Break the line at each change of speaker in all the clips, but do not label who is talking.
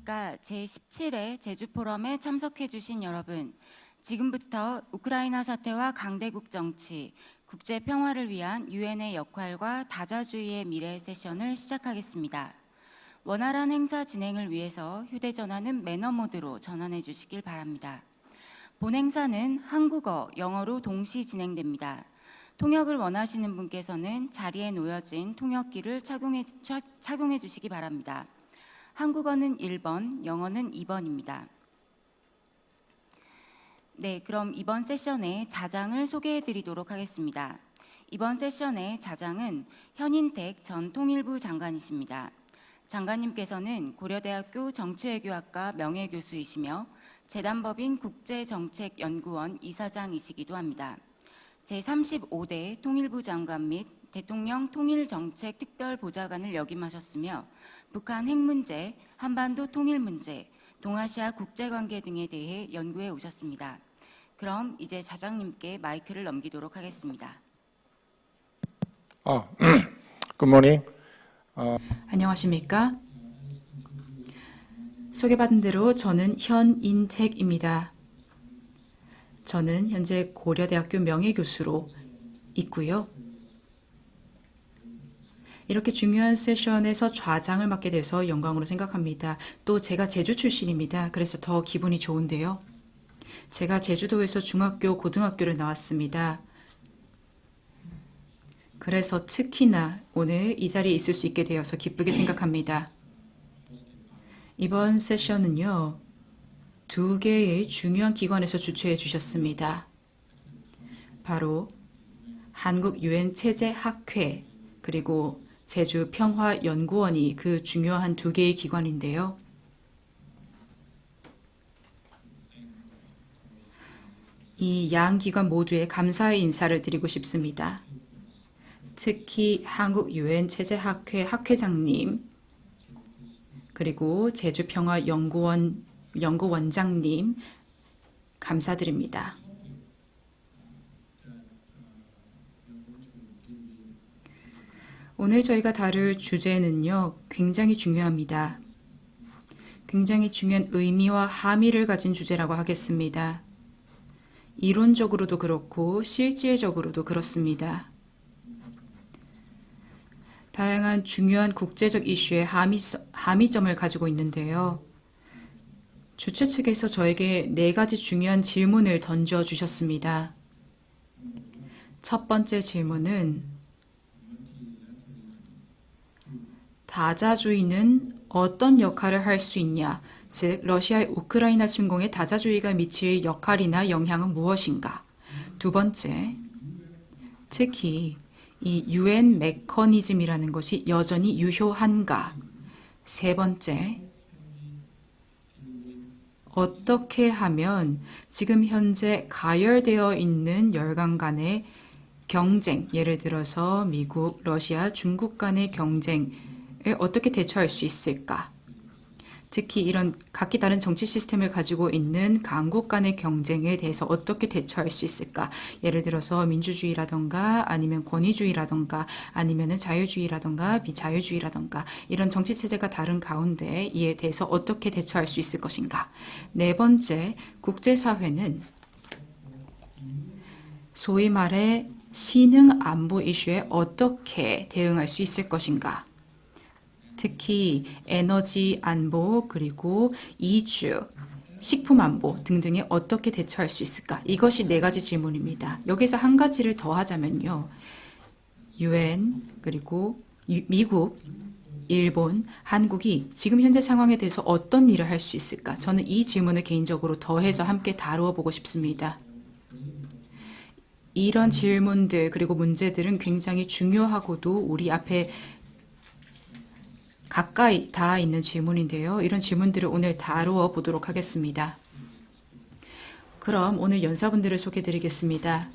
안녕하십니까. 제17회 제주포럼에 참석해주신 여러분, 지금부터 우크라이나 사태와 강대국 정치, 국제 평화를 위한 유엔의 역할과 다자주의의 미래 세션을 시작하겠습니다. 원활한 행사 진행을 위해서 휴대전화는 매너 모드로 전환해 주시길 바랍니다. 본 행사는 한국어, 영어로 동시 진행됩니다. 통역을 원하시는 분께서는 자리에 놓여진 통역기를 착용해 주시기 바랍니다. 한국어는 1번, 영어는 2번입니다. 네, 그럼 이번 세션의 자장을 소개해 드리도록 하겠습니다. 이번 세션의 자장은 현인택 전 통일부 장관이십니다. 장관님께서는 고려대학교 정치외교학과 명예교수이시며 재단법인 국제정책연구원 이사장이시기도 합니다. 제35대 통일부 장관 및 대통령 통일정책특별보좌관을 역임하셨으며 북한 핵 문제, 한반도 통일 문제, 동아시아 국제관계 등에 대해 연구해 오셨습니다. 그럼 이제 자장님께 마이크를 넘기도록 하겠습니다.
굿모닝.
안녕하십니까? 소개받은 대로 저는 현인택입니다. 저는 현재 고려대학교 명예교수로 있고요. 이렇게 중요한 세션에서 좌장을 맡게 돼서 영광으로 생각합니다. 또 제가 제주 출신입니다. 그래서 더 기분이 좋은데요. 제가 제주도에서 중학교, 고등학교를 나왔습니다. 그래서 특히나 오늘 이 자리에 있을 수 있게 되어서 기쁘게 생각합니다. 이번 세션은요, 2개의 중요한 기관에서 주최해 주셨습니다. 바로 한국 유엔 체제 학회 그리고 제주 평화연구원이 그 중요한 2개의 기관인데요. 이 양 기관 모두에 감사의 인사를 드리고 싶습니다. 특히 한국 유엔 체제 학회 학회장님 그리고 제주평화연구원 연구원장님 감사드립니다. 오늘 저희가 다룰 주제는요, 굉장히 중요합니다. 굉장히 중요한 의미와 함의를 가진 주제라고 하겠습니다. 이론적으로도 그렇고 실질적으로도 그렇습니다. 다양한 중요한 국제적 이슈의 함의점을 가지고 있는데요. 주최 측에서 저에게 4가지 중요한 질문을 던져주셨습니다. 첫 번째 질문은 다자주의는 어떤 역할을 할 수 있냐? 즉, 러시아의 우크라이나 침공에 다자주의가 미칠 역할이나 영향은 무엇인가? 두 번째, 특히 이 유엔 메커니즘이라는 것이 여전히 유효한가? 세 번째, 어떻게 하면 지금 현재 가열되어 있는 열강 간의 경쟁, 예를 들어서 미국, 러시아, 중국 간의 경쟁에 어떻게 대처할 수 있을까? 특히 이런 각기 다른 정치 시스템을 가지고 있는 강국 간의 경쟁에 대해서 어떻게 대처할 수 있을까? 예를 들어서 민주주의라던가 아니면 권위주의라던가 아니면 자유주의라던가 비자유주의라던가 이런 정치 체제가 다른 가운데 이에 대해서 어떻게 대처할 수 있을 것인가? 네 번째, 국제사회는 소위 말해 신흥 안보 이슈에 어떻게 대응할 수 있을 것인가? 특히 에너지 안보 그리고 이주, 식품 안보 등등에 어떻게 대처할 수 있을까? 이것이 4가지 질문입니다. 여기서 한 가지를 더 하자면요. 유엔 그리고 미국, 일본, 한국이 지금 현재 상황에 대해서 어떤 일을 할 수 있을까? 저는 이 질문을 개인적으로 더해서 함께 다루어 보고 싶습니다. 이런 질문들 그리고 문제들은 굉장히 중요하고도 우리 앞에 가까이 닿아 있는 질문인데요. 이런 질문들을 오늘 다루어 보도록 하겠습니다. 그럼 오늘 연사분들을 소개해 드리겠습니다.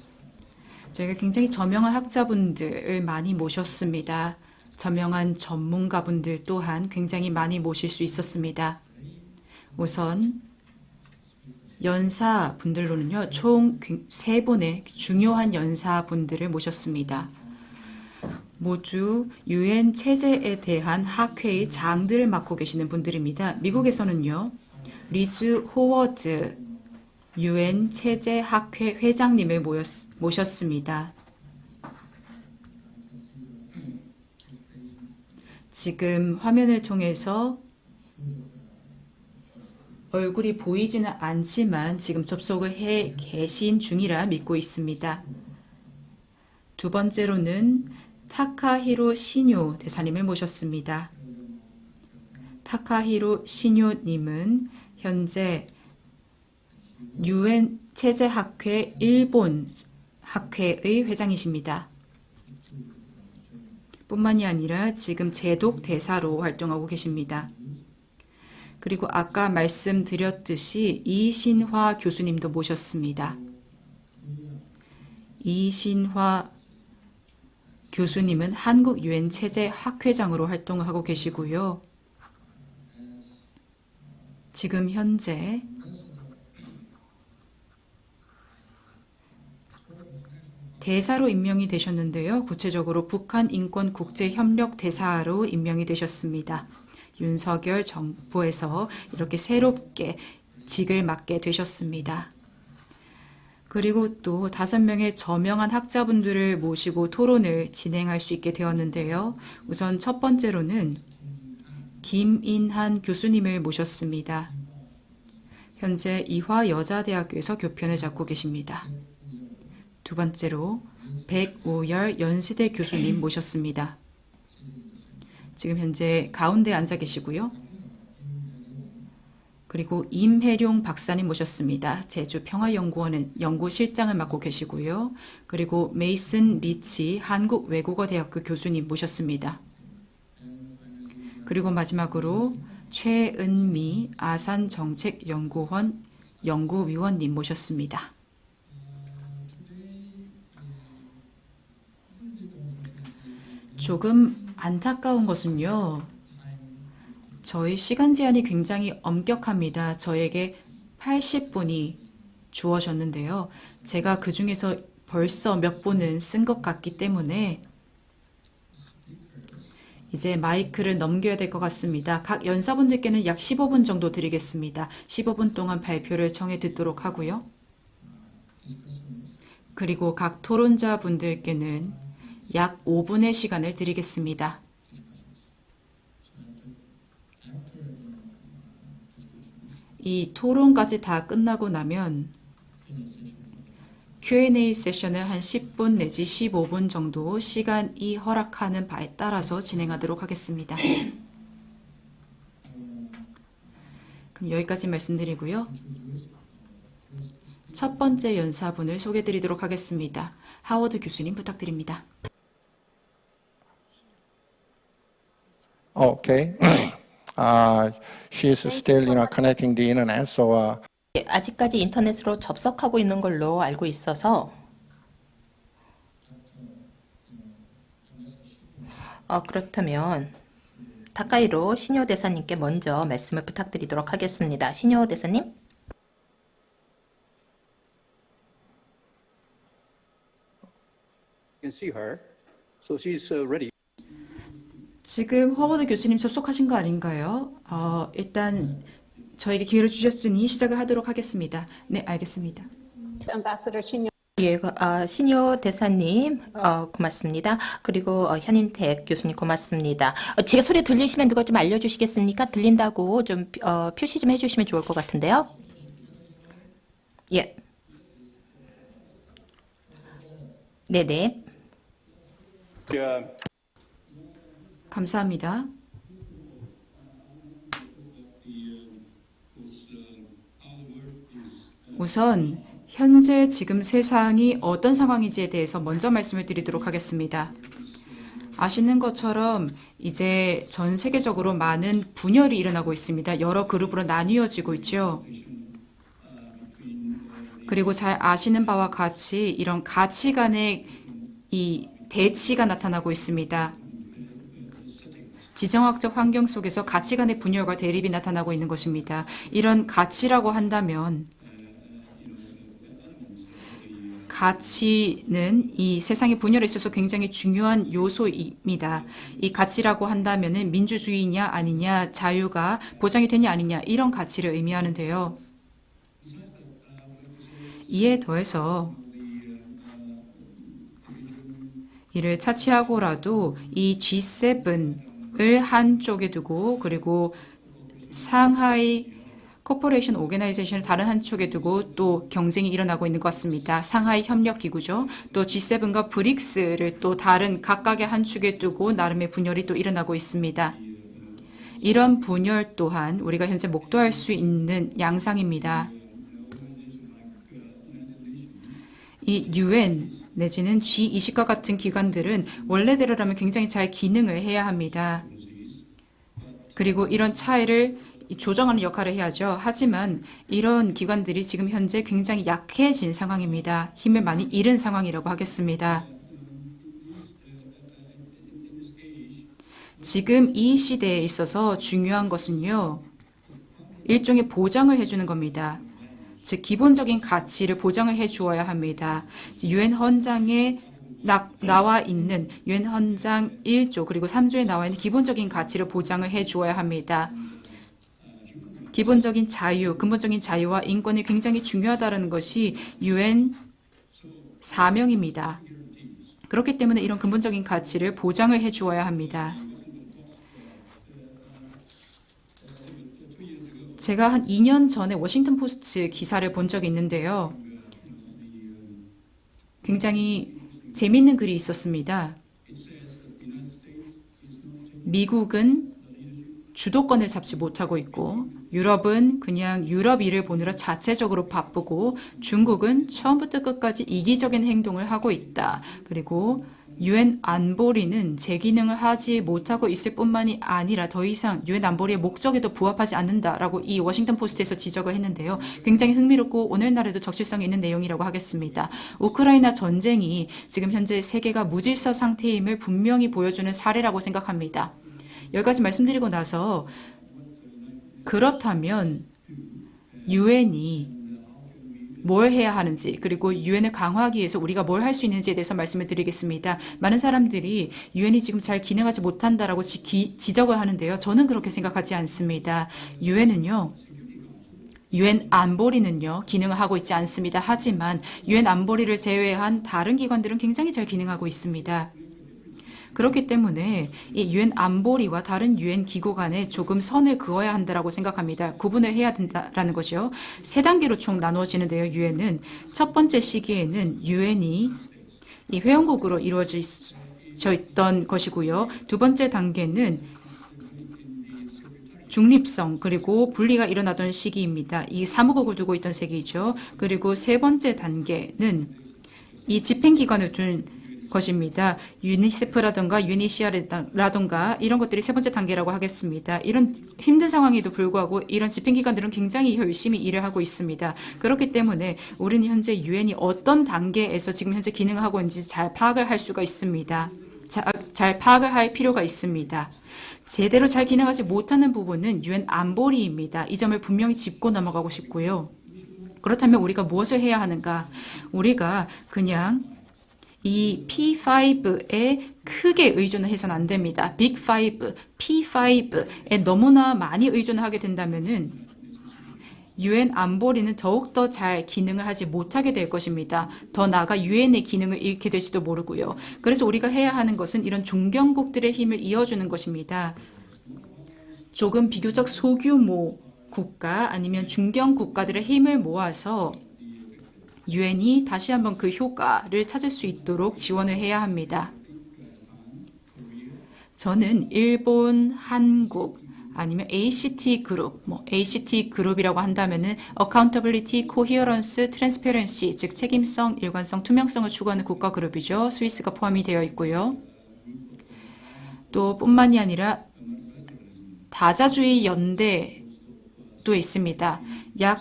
저희가 굉장히 저명한 학자분들을 많이 모셨습니다. 저명한 전문가분들 또한 굉장히 많이 모실 수 있었습니다. 우선 연사분들로는요, 총 3분의 중요한 연사분들을 모셨습니다. 모두 유엔 체제에 대한 학회의 장들을 맡고 계시는 분들입니다. 미국에서는요, 리즈 호워드 유엔 체제 학회 회장님을 모셨습니다. 지금 화면을 통해서 얼굴이 보이지는 않지만 지금 접속을 해 계신 중이라 믿고 있습니다. 두 번째로는 타카히로 시뇨 대사님을 모셨습니다. 타카히로 시뇨님은 현재 유엔 체제학회 일본 학회의 회장이십니다. 뿐만이 아니라 지금 제독 대사로 활동하고 계십니다. 그리고 아까 말씀드렸듯이 이신화 교수님도 모셨습니다. 이신화 교수님은 한국 유엔 체제 학회장으로 활동을 하고 계시고요. 지금 현재 대사로 임명이 되셨는데요. 구체적으로 북한 인권 국제 협력 대사로 임명이 되셨습니다. 윤석열 정부에서 이렇게 새롭게 직을 맡게 되셨습니다. 그리고 또 5명의 저명한 학자분들을 모시고 토론을 진행할 수 있게 되었는데요. 우선 첫 번째로는 김인한 교수님을 모셨습니다. 현재 이화여자대학교에서 교편을 잡고 계십니다. 두 번째로 백우열 연세대 교수님 모셨습니다. 지금 현재 가운데 앉아 계시고요. 그리고 임혜룡 박사님 모셨습니다. 제주평화연구원은 연구실장을 맡고 계시고요. 그리고 메이슨 리치 한국외국어대학교 교수님 모셨습니다. 그리고 마지막으로 최은미 아산정책연구원 연구위원님 모셨습니다. 조금 안타까운 것은요. 저희 시간 제한이 굉장히 엄격합니다. 저에게 80분이 주어졌는데요. 제가 그 중에서 벌써 몇 분은 쓴 것 같기 때문에 이제 마이크를 넘겨야 될 것 같습니다. 각 연사분들께는 약 15분 정도 드리겠습니다. 15분 동안 발표를 청해 듣도록 하고요. 그리고 각 토론자분들께는 약 5분의 시간을 드리겠습니다. 이 토론까지 다 끝나고 나면 Q&A 세션을 한 10분 내지 15분 정도 시간이 허락하는 바에 따라서 진행하도록 하겠습니다. 그럼 여기까지 말씀드리고요. 첫 번째 연사분을 소개해드리도록 하겠습니다. 하워드 교수님 부탁드립니다.
Okay. She is still, connecting the internet. So,
아직까지 인터넷으로 접속하고 있는 걸로 알고 있어서 그렇다면 타카히로 시뇨 대사님께 먼저 말씀을 부탁드리도록 하겠습니다. 시뇨 대사님.
You can see her. So she's ready.
지금 허워드 교수님 접속하신 거 아닌가요? 일단 저에게 기회를 주셨으니 시작을 하도록 하겠습니다. 네, 알겠습니다.
Ambassador Chinyo.
예, 시뇨 대사님 고맙습니다. 그리고 현인택 교수님 고맙습니다. 제가 소리 들리시면 누가 좀 알려주시겠습니까? 들린다고 좀 표시 좀 해주시면 좋을 것 같은데요. 예. 네네.
감사합니다. 우선 현재 지금 세상이 어떤 상황인지에 대해서 먼저 말씀을 드리도록 하겠습니다. 아시는 것처럼 이제 전 세계적으로 많은 분열이 일어나고 있습니다. 여러 그룹으로 나뉘어지고 있죠. 그리고 잘 아시는 바와 같이 이런 가치관의 이 대치가 나타나고 있습니다. 지정학적 환경 속에서 가치관의 분열과 대립이 나타나고 있는 것입니다. 이런 가치라고 한다면 가치는 이 세상의 분열에 있어서 굉장히 중요한 요소입니다. 이 가치라고 한다면은 민주주의냐 아니냐, 자유가 보장이 되냐 아니냐 이런 가치를 의미하는데요. 이에 더해서 이를 차치하고라도 이 G7을 한쪽에 두고 그리고 상하이 코퍼레이션 오게나이제이션을 다른 한쪽에 두고 또 경쟁이 일어나고 있는 것 같습니다. 상하이 협력기구죠. 또 G7과 브릭스를 또 다른 각각의 한 축에 두고 나름의 분열이 또 일어나고 있습니다. 이런 분열 또한 우리가 현재 목도할 수 있는 양상입니다. 이 UN 내지는 G20과 같은 기관들은 원래대로라면 굉장히 잘 기능을 해야 합니다. 그리고 이런 차이를 조정하는 역할을 해야죠. 하지만 이런 기관들이 지금 현재 굉장히 약해진 상황입니다. 힘을 많이 잃은 상황이라고 하겠습니다. 지금 이 시대에 있어서 중요한 것은요, 일종의 보장을 해주는 겁니다. 즉 기본적인 가치를 보장을 해주어야 합니다. 유엔 헌장에 나와 있는 유엔 헌장 1조 그리고 3조에 나와 있는 기본적인 가치를 보장을 해주어야 합니다. 기본적인 자유, 근본적인 자유와 인권이 굉장히 중요하다는 것이 유엔 사명입니다. 그렇기 때문에 이런 근본적인 가치를 보장을 해주어야 합니다. 제가 한 2년 전에 워싱턴 포스트 기사를 본 적이 있는데요. 굉장히 재미있는 글이 있었습니다. 미국은 주도권을 잡지 못하고 있고 유럽은 그냥 유럽 일을 보느라 자체적으로 바쁘고 중국은 처음부터 끝까지 이기적인 행동을 하고 있다. 그리고 유엔 안보리는 제 기능을 하지 못하고 있을 뿐만이 아니라 더 이상 유엔 안보리의 목적에도 부합하지 않는다라고 이 워싱턴 포스트에서 지적을 했는데요. 굉장히 흥미롭고 오늘날에도 적실성이 있는 내용이라고 하겠습니다. 우크라이나 전쟁이 지금 현재 세계가 무질서 상태임을 분명히 보여주는 사례라고 생각합니다. 여기까지 말씀드리고 나서 그렇다면 유엔이 뭘 해야 하는지 그리고 유엔을 강화하기 위해서 우리가 뭘 할 수 있는지에 대해서 말씀을 드리겠습니다. 많은 사람들이 유엔이 지금 잘 기능하지 못한다라고 지적을 하는데요. 저는 그렇게 생각하지 않습니다. 유엔은요. 유엔 안보리는요. 기능을 하고 있지 않습니다. 하지만 유엔 안보리를 제외한 다른 기관들은 굉장히 잘 기능하고 있습니다. 그렇기 때문에 이 유엔 안보리와 다른 유엔 기구 간에 조금 선을 그어야 한다라고 생각합니다. 구분을 해야 된다라는 것이요. 세 단계로 총 나누어지는데요. 유엔은 첫 번째 시기에는 유엔이 이 회원국으로 이루어져 있던 것이고요. 두 번째 단계는 중립성 그리고 분리가 일어나던 시기입니다. 이 사무국을 두고 있던 세기죠. 그리고 세 번째 단계는 이 집행기관을 둔 것입니다. 유니세프라든가 유니시아라든가 이런 것들이 세 번째 단계라고 하겠습니다. 이런 힘든 상황에도 불구하고 이런 집행기관들은 굉장히 열심히 일을 하고 있습니다. 그렇기 때문에 우리는 현재 유엔이 어떤 단계에서 지금 현재 기능을 하고 있는지 잘 파악을 할 수가 있습니다. 잘 파악을 할 필요가 있습니다. 제대로 잘 기능하지 못하는 부분은 유엔 안보리입니다. 이 점을 분명히 짚고 넘어가고 싶고요. 그렇다면 우리가 무엇을 해야 하는가? 우리가 그냥 이 P5에 크게 의존을 해서는 안 됩니다. 빅5, P5에 너무나 많이 의존을 하게 된다면은 유엔 안보리는 더욱더 잘 기능을 하지 못하게 될 것입니다. 더 나아가 유엔의 기능을 잃게 될지도 모르고요. 그래서 우리가 해야 하는 것은 이런 종경국들의 힘을 이어주는 것입니다. 조금 비교적 소규모 국가 아니면 중견 국가들의 힘을 모아서 유엔이 다시 한번 그 효과를 찾을 수 있도록 지원을 해야 합니다. 저는 일본, 한국 아니면 ACT 그룹, ACT 그룹이라고 한다면은 Accountability, Coherence, Transparency, 즉 책임성, 일관성, 투명성을 추구하는 국가 그룹이죠. 스위스가 포함이 되어 있고요. 또 뿐만이 아니라 다자주의 연대도 있습니다. 약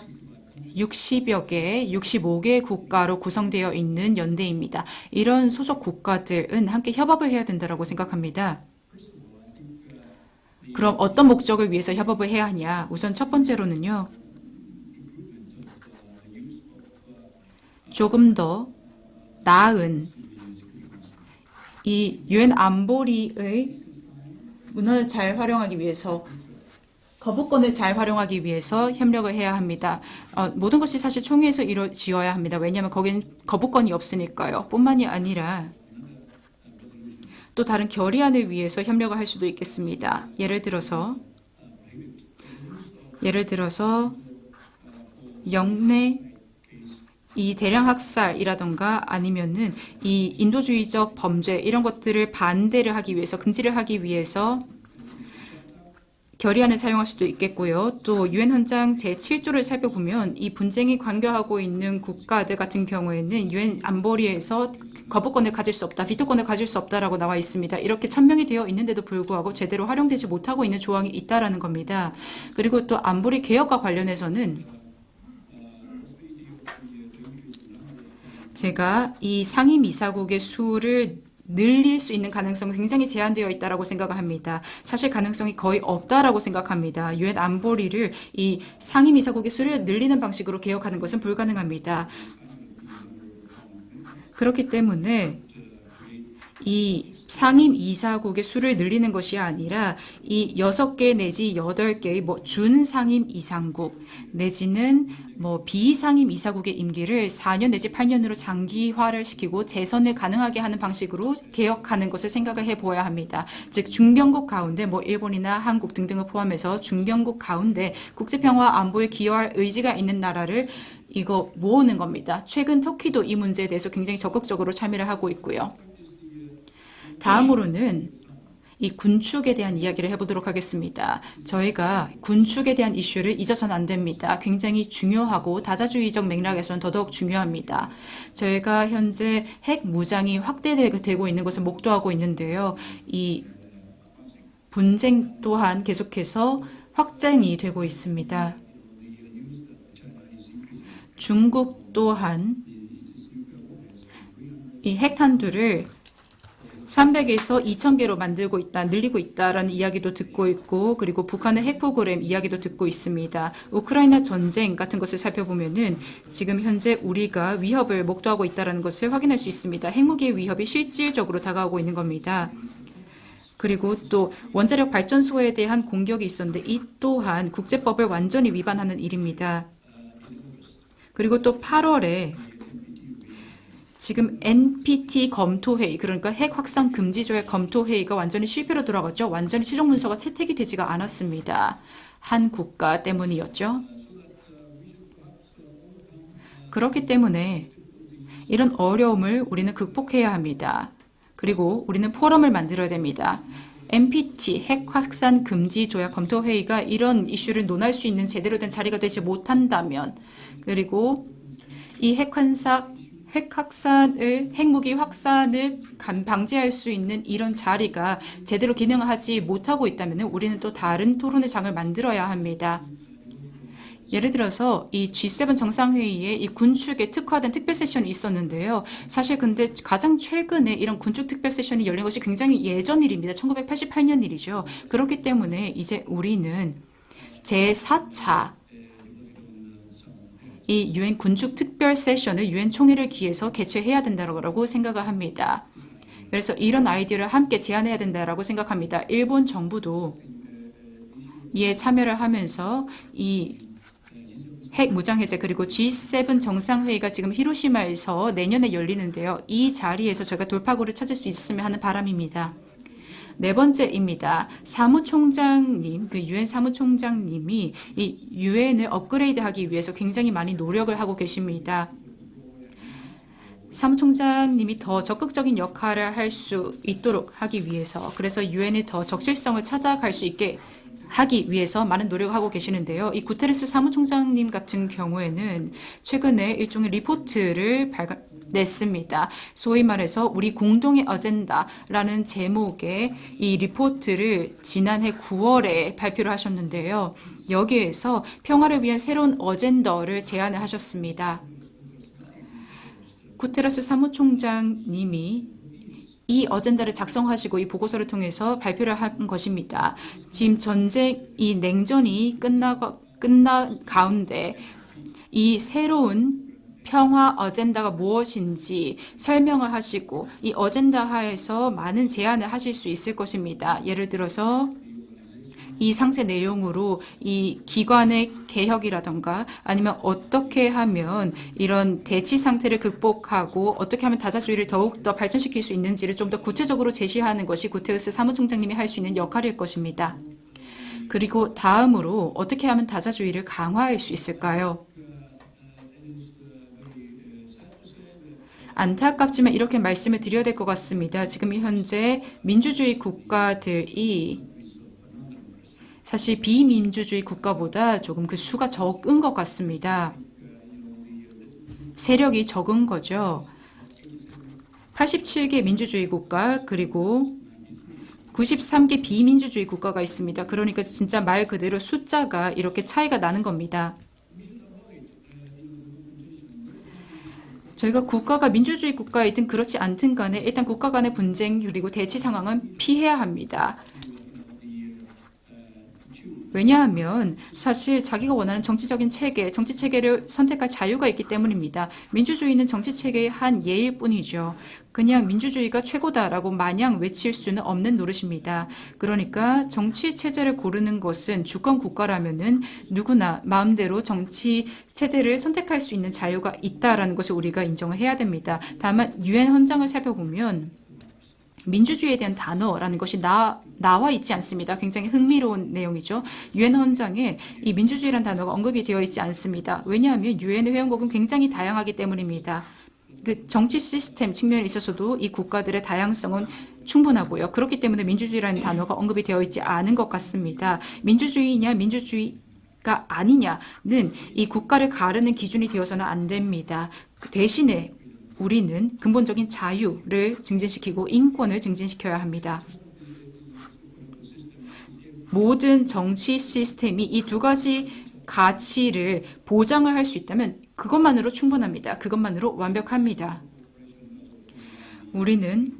60여 개, 65개 국가로 구성되어 있는 연대입니다. 이런 소속 국가들은 함께 협업을 해야 된다고 생각합니다. 그럼 어떤 목적을 위해서 협업을 해야 하냐? 우선 첫 번째로는요. 조금 더 나은 이 유엔 안보리의 문화를 잘 활용하기 위해서 거부권을 잘 활용하기 위해서 협력을 해야 합니다. 모든 것이 사실 총회에서 이루어져야 합니다. 왜냐하면 거긴 거부권이 없으니까요. 뿐만이 아니라 또 다른 결의안을 위해서 협력을 할 수도 있겠습니다. 예를 들어서 영내 이 대량 학살이라던가 아니면은 이 인도주의적 범죄 이런 것들을 반대를 하기 위해서 금지를 하기 위해서 결의안을 사용할 수도 있겠고요. 또 유엔 헌장 제7조를 살펴보면 이 분쟁이 관여하고 있는 국가들 같은 경우에는 유엔 안보리에서 거부권을 가질 수 없다, 비토권을 가질 수 없다라고 나와 있습니다. 이렇게 천명이 되어 있는데도 불구하고 제대로 활용되지 못하고 있는 조항이 있다라는 겁니다. 그리고 또 안보리 개혁과 관련해서는 제가 이 상임이사국의 수를 늘릴 수 있는 가능성이 굉장히 제한되어 있다라고 생각을 합니다. 사실 가능성이 거의 없다라고 생각합니다. 유엔 안보리를 이 상임이사국의 수를 늘리는 방식으로 개혁하는 것은 불가능합니다. 그렇기 때문에 이 상임이사국의 수를 늘리는 것이 아니라 이 6개 내지 8개의 준상임 이상국 내지는 비상임 이사국의 임기를 4년 내지 8년으로 장기화를 시키고 재선을 가능하게 하는 방식으로 개혁하는 것을 생각을 해보아야 합니다. 즉 중견국 가운데 일본이나 한국 등등을 포함해서 중견국 가운데 국제평화 안보에 기여할 의지가 있는 나라를 모으는 겁니다. 최근 터키도 이 문제에 대해서 굉장히 적극적으로 참여를 하고 있고요. 다음으로는 이 군축에 대한 이야기를 해보도록 하겠습니다. 저희가 군축에 대한 이슈를 잊어서는 안 됩니다. 굉장히 중요하고 다자주의적 맥락에서는 더더욱 중요합니다. 저희가 현재 핵 무장이 확대되고 있는 것을 목도하고 있는데요. 이 분쟁 또한 계속해서 확장이 되고 있습니다. 중국 또한 이 핵탄두를 300에서 2000개로 만들고 있다, 늘리고 있다라는 이야기도 듣고 있고, 그리고 북한의 핵 프로그램 이야기도 듣고 있습니다. 우크라이나 전쟁 같은 것을 살펴보면은 지금 현재 우리가 위협을 목도하고 있다는 것을 확인할 수 있습니다. 핵무기의 위협이 실질적으로 다가오고 있는 겁니다. 그리고 또 원자력 발전소에 대한 공격이 있었는데 이 또한 국제법을 완전히 위반하는 일입니다. 그리고 또 8월에 지금 NPT 검토회의, 그러니까 핵 확산 금지 조약 검토회의가 완전히 실패로 돌아갔죠. 완전히 최종 문서가 채택이 되지가 않았습니다. 한 국가 때문이었죠. 그렇기 때문에 이런 어려움을 우리는 극복해야 합니다. 그리고 우리는 포럼을 만들어야 됩니다. NPT 핵 확산 금지 조약 검토회의가 이런 이슈를 논할 수 있는 제대로 된 자리가 되지 못한다면, 그리고 이 핵무기 확산을 방지할 수 있는 이런 자리가 제대로 기능하지 못하고 있다면 우리는 또 다른 토론의 장을 만들어야 합니다. 예를 들어서 이 G7 정상회의에 이 군축에 특화된 특별 세션이 있었는데요. 사실 근데 가장 최근에 이런 군축 특별 세션이 열린 것이 굉장히 예전 일입니다. 1988년 일이죠. 그렇기 때문에 이제 우리는 제4차 이 유엔 군축 특별 세션을 유엔 총회를 기해서 개최해야 된다고 생각을 합니다. 그래서 이런 아이디어를 함께 제안해야 된다고 생각합니다. 일본 정부도 이에 참여를 하면서 이 핵 무장해제 그리고 G7 정상회의가 지금 히로시마에서 내년에 열리는데요. 이 자리에서 저희가 돌파구를 찾을 수 있었으면 하는 바람입니다. 네 번째입니다. 사무총장님, 그 유엔 사무총장님이 이 유엔을 업그레이드하기 위해서 굉장히 많이 노력을 하고 계십니다. 사무총장님이 더 적극적인 역할을 할 수 있도록 하기 위해서, 그래서 유엔의 더 적실성을 찾아갈 수 있게 하기 위해서 많은 노력을 하고 계시는데요. 이 구테레스 사무총장님 같은 경우에는 최근에 일종의 리포트를 냈습니다. 소위 말해서 우리 공동의 어젠다라는 제목의 이 리포트를 지난해 9월에 발표를 하셨는데요. 여기에서 평화를 위한 새로운 어젠더를 제안을 하셨습니다. 구테레스 사무총장님이 이 어젠다를 작성하시고 이 보고서를 통해서 발표를 한 것입니다. 지금 이 냉전이 끝나 가운데 이 새로운 평화 어젠다가 무엇인지 설명을 하시고 이 어젠다 하에서 많은 제안을 하실 수 있을 것입니다. 예를 들어서 이 상세 내용으로 이 기관의 개혁이라던가 아니면 어떻게 하면 이런 대치 상태를 극복하고 어떻게 하면 다자주의를 더욱더 발전시킬 수 있는지를 좀 더 구체적으로 제시하는 것이 구테우스 사무총장님이 할 수 있는 역할일 것입니다. 그리고 다음으로 어떻게 하면 다자주의를 강화할 수 있을까요? 안타깝지만 이렇게 말씀을 드려야 될 것 같습니다. 지금 현재 민주주의 국가들이 사실 비민주주의 국가보다 조금 그 수가 적은 것 같습니다. 세력이 적은 거죠. 87개 민주주의 국가 그리고 93개 비민주주의 국가가 있습니다. 그러니까 진짜 말 그대로 숫자가 이렇게 차이가 나는 겁니다. 저희가 국가가 민주주의 국가이든 그렇지 않든 간에 일단 국가 간의 분쟁 그리고 대치 상황은 피해야 합니다. 왜냐하면 사실 자기가 원하는 정치적인 체계, 정치 체계를 선택할 자유가 있기 때문입니다. 민주주의는 정치 체계의 한 예일 뿐이죠. 그냥 민주주의가 최고다라고 마냥 외칠 수는 없는 노릇입니다. 그러니까 정치 체제를 고르는 것은 주권 국가라면은 누구나 마음대로 정치 체제를 선택할 수 있는 자유가 있다라는 것을 우리가 인정을 해야 됩니다. 다만 유엔 헌장을 살펴보면 민주주의에 대한 단어라는 것이 나와 있지 않습니다. 굉장히 흥미로운 내용이죠. 유엔 헌장에 이 민주주의라는 단어가 언급이 되어 있지 않습니다. 왜냐하면 유엔의 회원국은 굉장히 다양하기 때문입니다. 그 정치 시스템 측면에 있어서도 이 국가들의 다양성은 충분하고요. 그렇기 때문에 민주주의라는 단어가 언급이 되어 있지 않은 것 같습니다. 민주주의냐 민주주의가 아니냐는 이 국가를 가르는 기준이 되어서는 안 됩니다. 대신에 우리는 근본적인 자유를 증진시키고 인권을 증진시켜야 합니다. 모든 정치 시스템이 이 두 가지 가치를 보장을 할 수 있다면 그것만으로 충분합니다. 그것만으로 완벽합니다. 우리는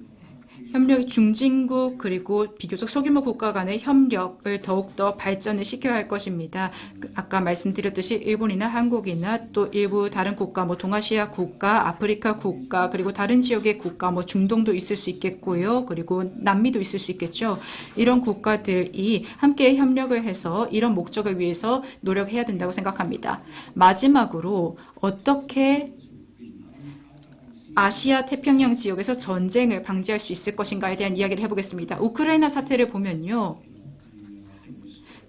협력의 중진국 그리고 비교적 소규모 국가 간의 협력을 더욱더 발전을 시켜야 할 것입니다. 아까 말씀드렸듯이 일본이나 한국이나 또 일부 다른 국가, 동아시아 국가, 아프리카 국가, 그리고 다른 지역의 국가, 중동도 있을 수 있겠고요. 그리고 남미도 있을 수 있겠죠. 이런 국가들이 함께 협력을 해서 이런 목적을 위해서 노력해야 된다고 생각합니다. 마지막으로 어떻게 아시아 태평양 지역에서 전쟁을 방지할 수 있을 것인가에 대한 이야기를 해보겠습니다. 우크라이나 사태를 보면요.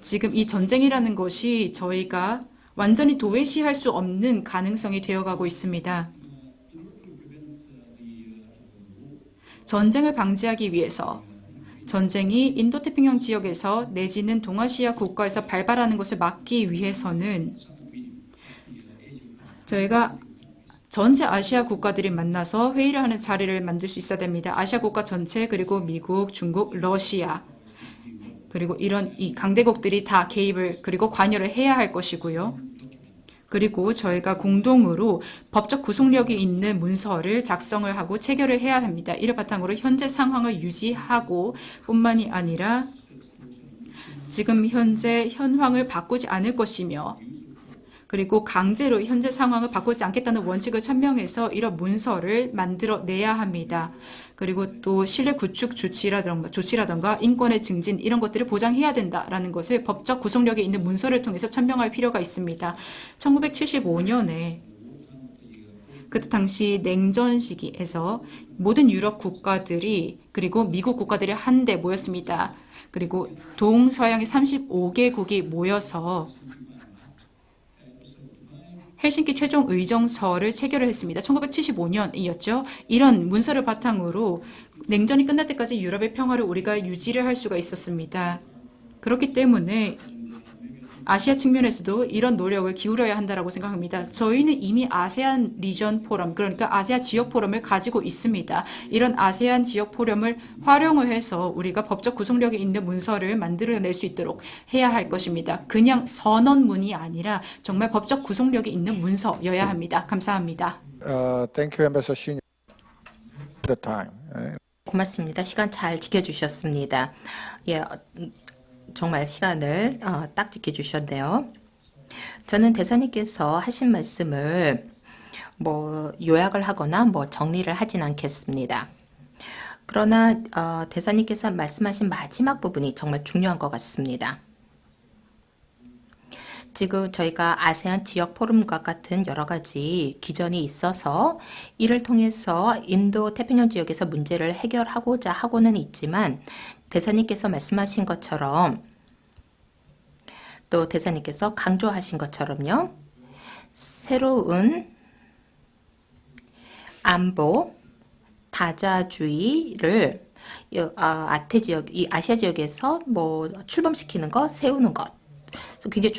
지금 이 전쟁이라는 것이 저희가 완전히 도외시할 수 없는 가능성이 되어가고 있습니다. 전쟁을 방지하기 위해서 전쟁이 인도태평양 지역에서 내지는 동아시아 국가에서 발발하는 것을 막기 위해서는 저희가 전체 아시아 국가들이 만나서 회의를 하는 자리를 만들 수 있어야 됩니다. 아시아 국가 전체 그리고 미국, 중국, 러시아 그리고 이런 이 강대국들이 다 개입을 그리고 관여를 해야 할 것이고요. 그리고 저희가 공동으로 법적 구속력이 있는 문서를 작성을 하고 체결을 해야 합니다. 이를 바탕으로 현재 상황을 유지하고 뿐만이 아니라 지금 현재 현황을 바꾸지 않을 것이며 그리고 강제로 현재 상황을 바꾸지 않겠다는 원칙을 천명해서 이런 문서를 만들어내야 합니다. 그리고 또 신뢰 구축 조치라던가 인권의 증진 이런 것들을 보장해야 된다라는 것을 법적 구속력이 있는 문서를 통해서 천명할 필요가 있습니다. 1975년에 그때 당시 냉전 시기에서 모든 유럽 국가들이 그리고 미국 국가들이 한데 모였습니다. 그리고 동서양의 35개국이 모여서 헬싱키 최종 의정서를 체결을 했습니다. 1975년이었죠. 이런 문서를 바탕으로 냉전이 끝날 때까지 유럽의 평화를 우리가 유지를 할 수가 있었습니다. 그렇기 때문에 아시아 측면에서도 이런 노력을 기울여야 한다고 생각합니다. 저희는 이미 아세안 리전 포럼, 그러니까 아세아 지역 포럼을 가지고 있습니다. 이런 아세안 지역 포럼을 활용을 해서 우리가 법적 구속력이 있는 문서를 만들어낼 수 있도록 해야 할 것입니다. 그냥 선언문이 아니라 정말 법적 구속력이 있는 문서여야 합니다. 감사합니다.
Thank you, Ambassador Shin. The time.
고맙습니다. 시간 잘 지켜주셨습니다. 예, 정말 시간을 딱 지켜주셨네요. 저는 대사님께서 하신 말씀을 뭐 요약을 하거나 뭐 정리를 하진 않겠습니다. 그러나 대사님께서 말씀하신 마지막 부분이 정말 중요한 것 같습니다. 지금 저희가 아세안 지역 포럼과 같은 여러 가지 기전이 있어서 이를 통해서 인도 태평양 지역에서 문제를 해결하고자 하고는 있지만 대사님께서 말씀하신 것처럼 또 대사님께서 강조하신 것처럼요. 새로운 안보 다자주의를 아태 지역, 이 아시아 지역에서 뭐 출범시키는 것, 세우는 것 굉장히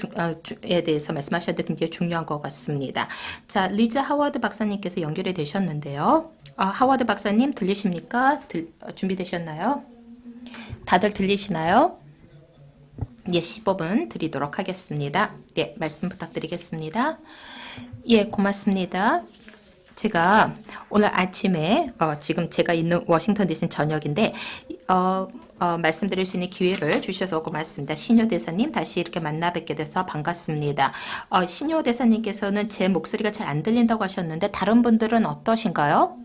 에 대해서 말씀하셨는데 굉장히 중요한 것 같습니다. 자, 리즈 하워드 박사님께서 연결이 되셨는데요. 하워드 박사님 들리십니까? 준비되셨나요? 다들 들리시나요? 예, 15분 드리도록 하겠습니다. 예, 말씀 부탁드리겠습니다. 예, 고맙습니다. 제가 오늘 아침에 지금 제가 있는 워싱턴 DC 저녁인데 말씀드릴 수 있는 기회를 주셔서 고맙습니다. 신효 대사님 다시 이렇게 만나 뵙게 돼서 반갑습니다. 신효 대사님께서는 제 목소리가 잘 안 들린다고 하셨는데 다른 분들은 어떠신가요?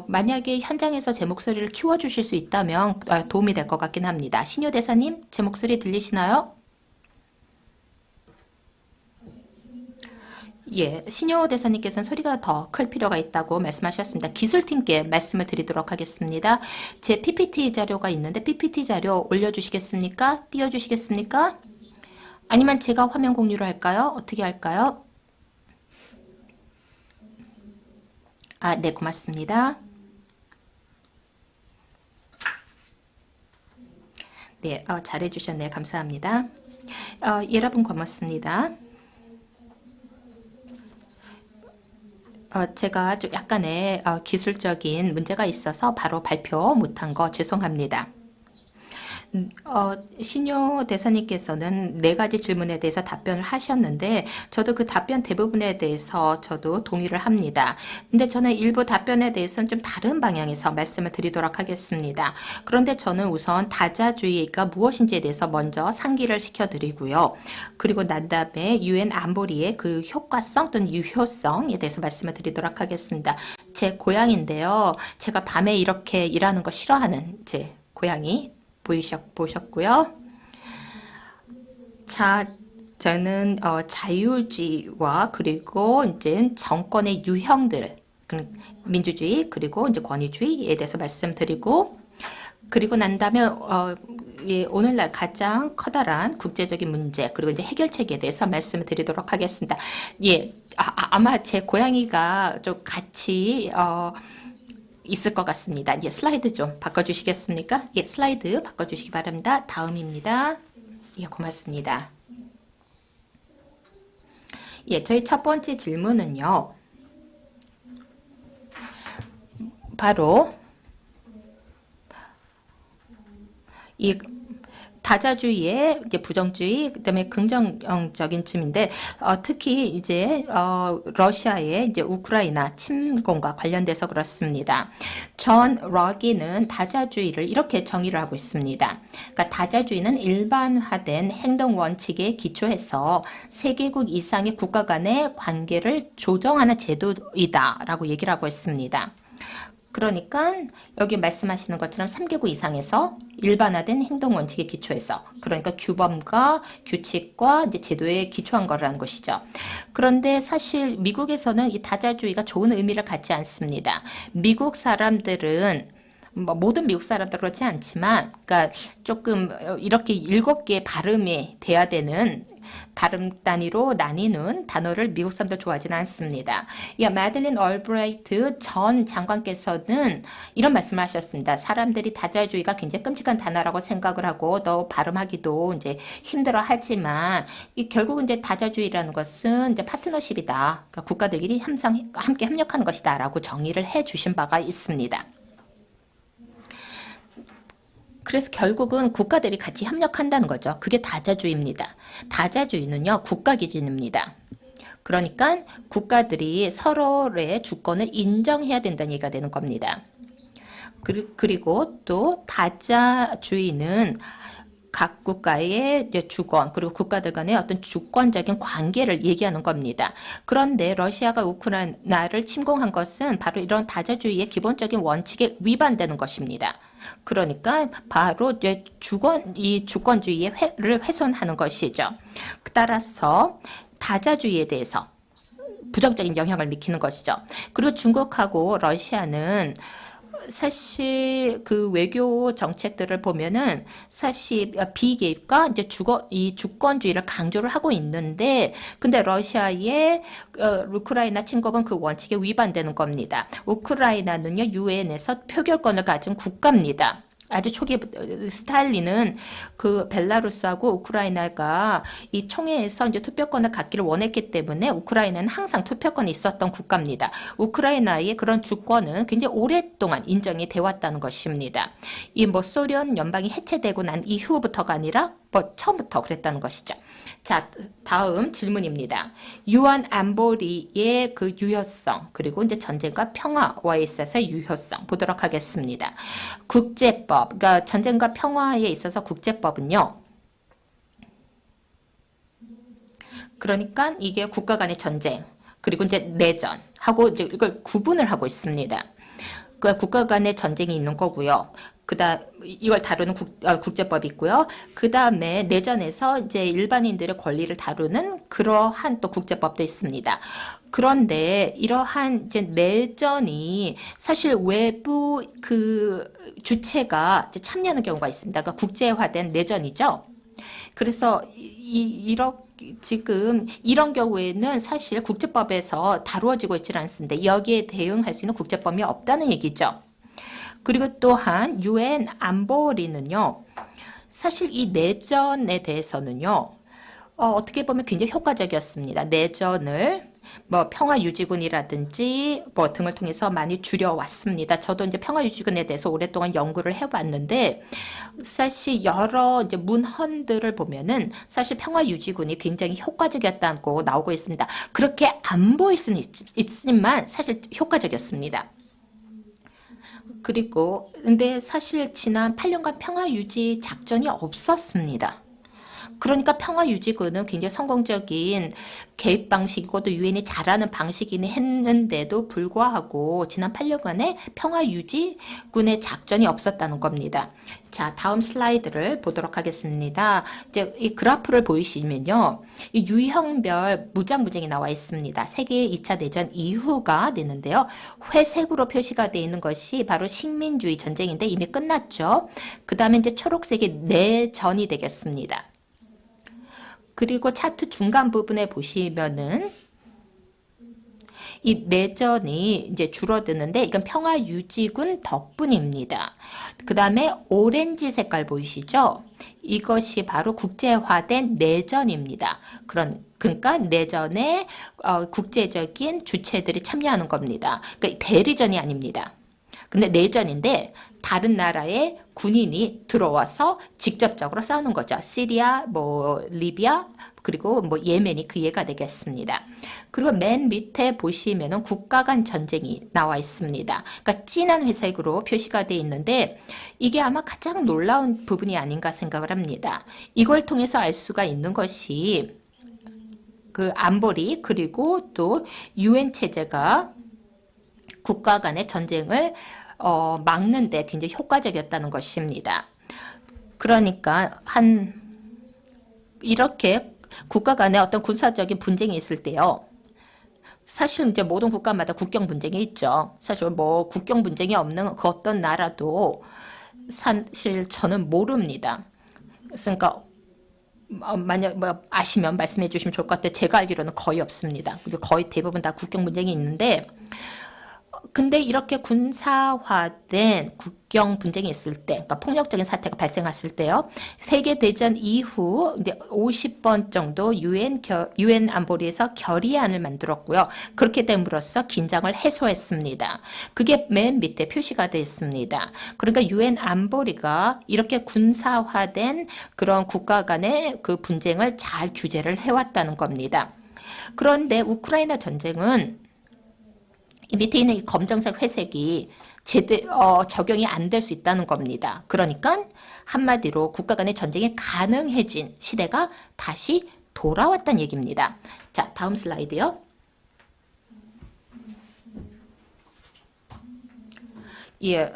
만약에 현장에서 제 목소리를 키워주실 수 있다면 도움이 될 것 같긴 합니다. 신효 대사님 제 목소리 들리시나요? 예, 신효 대사님께서는 소리가 더 클 필요가 있다고 말씀하셨습니다. 기술팀께 말씀을 드리도록 하겠습니다. 제 PPT 자료가 있는데 PPT 자료 올려주시겠습니까? 띄워주시겠습니까? 아니면 제가 화면 공유를 할까요? 어떻게 할까요? 네, 고맙습니다. 네, 잘해주셨네요. 감사합니다. 여러분 고맙습니다. 제가 좀 약간의 기술적인 문제가 있어서 바로 발표 못한 거 죄송합니다. 신효 대사님께서는 4가지 질문에 대해서 답변을 하셨는데 저도 그 답변 대부분에 대해서 저도 동의를 합니다. 근데 저는 일부 답변에 대해서는 좀 다른 방향에서 말씀을 드리도록 하겠습니다. 그런데 저는 우선 다자주의가 무엇인지에 대해서 먼저 상기를 시켜드리고요. 그리고 난 다음에 UN 안보리의 그 효과성 또는 유효성에 대해서 말씀을 드리도록 하겠습니다. 제 고향인데요. 제가 밤에 이렇게 일하는 거 싫어하는 제 고향이 보셨고요. 자, 저는 자유주의와 그리고 이제 정권의 유형들, 민주주의 그리고 이제 권위주의에 대해서 말씀드리고 그리고 난 다음에 예, 오늘날 가장 커다란 국제적인 문제 그리고 이제 해결책에 대해서 말씀을 드리도록 하겠습니다. 예, 아마 제 고양이가 좀 같이 있을 것 같습니다. 예, 슬라이드 좀 바꿔주시겠습니까? 예, 슬라이드 바꿔주시기 바랍니다. 다음입니다. 예, 고맙습니다. 예, 저희 첫 번째 질문은요. 바로 이 다자주의의 이제 부정주의, 그다음에 긍정적인 쯤인데 특히 이제 러시아의 이제 우크라이나 침공과 관련돼서 그렇습니다. 존 러기는 다자주의를 이렇게 정의를 하고 있습니다. 그러니까 다자주의는 일반화된 행동 원칙에 기초해서 세계국 이상의 국가 간의 관계를 조정하는 제도이다라고 얘기를 하고 있습니다. 그러니까 여기 말씀하시는 것처럼 3개국 이상에서 일반화된 행동 원칙에 기초해서 그러니까 규범과 규칙과 이제 제도에 기초한 거라는 것이죠. 그런데 사실 미국에서는 이 다자주의가 좋은 의미를 갖지 않습니다. 미국 사람들은 모든 미국 사람들 그렇지 않지만 그러니까 조금 이렇게 7개의 발음이 돼야 되는 발음 단위로 나뉘는 단어를 미국 사람들 좋아하지는 않습니다. 마들린 얼브라이트 전 장관께서는 이런 말씀을 하셨습니다. 사람들이 다자주의가 굉장히 끔찍한 단어라고 생각을 하고 또 발음하기도 이제 힘들어 하지만 결국은 이제 다자주의라는 것은 이제 파트너십이다. 그러니까 국가들끼리 항상 함께 협력하는 것이다라고 정의를 해 주신 바가 있습니다. 그래서 결국은 국가들이 같이 협력한다는 거죠. 그게 다자주의입니다. 다자주의는요, 국가 기준입니다. 그러니까 국가들이 서로의 주권을 인정해야 된다는 얘기가 되는 겁니다. 그리고 또 다자주의는 각 국가의 이제 주권 그리고 국가들 간의 어떤 주권적인 관계를 얘기하는 겁니다. 그런데 러시아가 우크라이나를 침공한 것은 바로 이런 다자주의의 기본적인 원칙에 위반되는 것입니다. 그러니까 바로 이제 이 주권주의를 훼손하는 것이죠. 따라서 다자주의에 대해서 부정적인 영향을 미치는 것이죠. 그리고 중국하고 러시아는 사실 그 외교 정책들을 보면은 사실 비개입과 이제 이 주권주의를 강조를 하고 있는데, 근데 러시아의 우크라이나 침공은 그 원칙에 위반되는 겁니다. 우크라이나는요 유엔에서 표결권을 가진 국가입니다. 아주 초기 스탈린은 그 벨라루스하고 우크라이나가 이 총회에서 이제 투표권을 갖기를 원했기 때문에 우크라이나는 항상 투표권이 있었던 국가입니다. 우크라이나의 그런 주권은 굉장히 오랫동안 인정이 돼 왔다는 것입니다. 이 뭐 소련 연방이 해체되고 난 이후부터가 아니라 뭐 처음부터 그랬다는 것이죠. 자, 다음 질문입니다. 유엔 안보리의 그 유효성 그리고 이제 전쟁과 평화에 있어서의 유효성 보도록 하겠습니다. 국제법, 그러니까 전쟁과 평화에 있어서 국제법은요. 그러니까 이게 국가 간의 전쟁 그리고 이제 내전하고 이제 이걸 구분을 하고 있습니다. 그 국가 간의 전쟁이 있는 거고요. 이걸 다루는 국제법이 있고요. 그 다음에 내전에서 이제 일반인들의 권리를 다루는 그러한 또 국제법도 있습니다. 그런데 이러한 이제 내전이 사실 외부 그 주체가 이제 참여하는 경우가 있습니다. 그러니까 국제화된 내전이죠. 그래서 지금 이런 경우에는 사실 국제법에서 다루어지고 있지 않습니다. 여기에 대응할 수 있는 국제법이 없다는 얘기죠. 그리고 또한 유엔 안보리는요. 사실 이 내전에 대해서는요. 어떻게 보면 굉장히 효과적이었습니다. 내전을 뭐 평화유지군이라든지 뭐 등을 통해서 많이 줄여왔습니다. 저도 이제 평화유지군에 대해서 오랫동안 연구를 해봤는데 사실 여러 이제 문헌들을 보면은 사실 평화유지군이 굉장히 효과적이었다고 나오고 있습니다. 그렇게 안 보일 수는 있지만 사실 효과적이었습니다. 그리고 근데 사실 지난 8년간 평화유지 작전이 없었습니다. 그러니까 평화유지군은 굉장히 성공적인 개입 방식이고 또 유엔이 잘하는 방식이긴 했는데도 불구하고 지난 8년간의 평화유지군의 작전이 없었다는 겁니다. 자, 다음 슬라이드를 보도록 하겠습니다. 이제 이 그래프를 보이시면요. 이 유형별 무장분쟁이 나와 있습니다. 세계 2차 대전 이후가 되는데요. 회색으로 표시가 되어 있는 것이 바로 식민주의 전쟁인데 이미 끝났죠. 그 다음에 이제 초록색이 내전이 되겠습니다. 그리고 차트 중간 부분에 보시면은 이 내전이 이제 줄어드는데 이건 평화유지군 덕분입니다. 그 다음에 오렌지 색깔 보이시죠? 이것이 바로 국제화된 내전입니다. 그러니까 내전에 국제적인 주체들이 참여하는 겁니다. 그러니까 대리전이 아닙니다. 근데 내전인데 다른 나라의 군인이 들어와서 직접적으로 싸우는 거죠. 시리아, 뭐 리비아, 그리고 뭐 예멘이 그 예가 되겠습니다. 그리고 맨 밑에 보시면은 국가 간 전쟁이 나와 있습니다. 그러니까 진한 회색으로 표시가 되어 있는데 이게 아마 가장 놀라운 부분이 아닌가 생각을 합니다. 이걸 통해서 알 수가 있는 것이 그 안보리 그리고 또 유엔 체제가 국가 간의 전쟁을 막는데 굉장히 효과적이었다는 것입니다. 그러니까 이렇게 국가 간의 어떤 군사적인 분쟁이 있을 때요. 사실 이제 모든 국가마다 국경 분쟁이 있죠. 사실 뭐 국경 분쟁이 없는 그 어떤 나라도 사실 저는 모릅니다. 그러니까 만약 뭐 아시면 말씀해 주시면 좋을 것 같아요. 제가 알기로는 거의 없습니다. 거의 대부분 다 국경 분쟁이 있는데 근데 이렇게 군사화된 국경 분쟁이 있을 때, 그러니까 폭력적인 사태가 발생했을 때요. 세계 대전 이후 이제 50번 정도 유엔 안보리에서 결의안을 만들었고요. 그렇게 됨으로써 긴장을 해소했습니다. 그게 맨 밑에 표시가 되어 있습니다. 그러니까 유엔 안보리가 이렇게 군사화된 그런 국가 간의 그 분쟁을 잘 규제를 해왔다는 겁니다. 그런데 우크라이나 전쟁은 이 밑에 있는 이 검정색 회색이 적용이 안 될 수 있다는 겁니다. 그러니까 한마디로 국가 간의 전쟁이 가능해진 시대가 다시 돌아왔다는 얘기입니다. 자, 다음 슬라이드요. 예,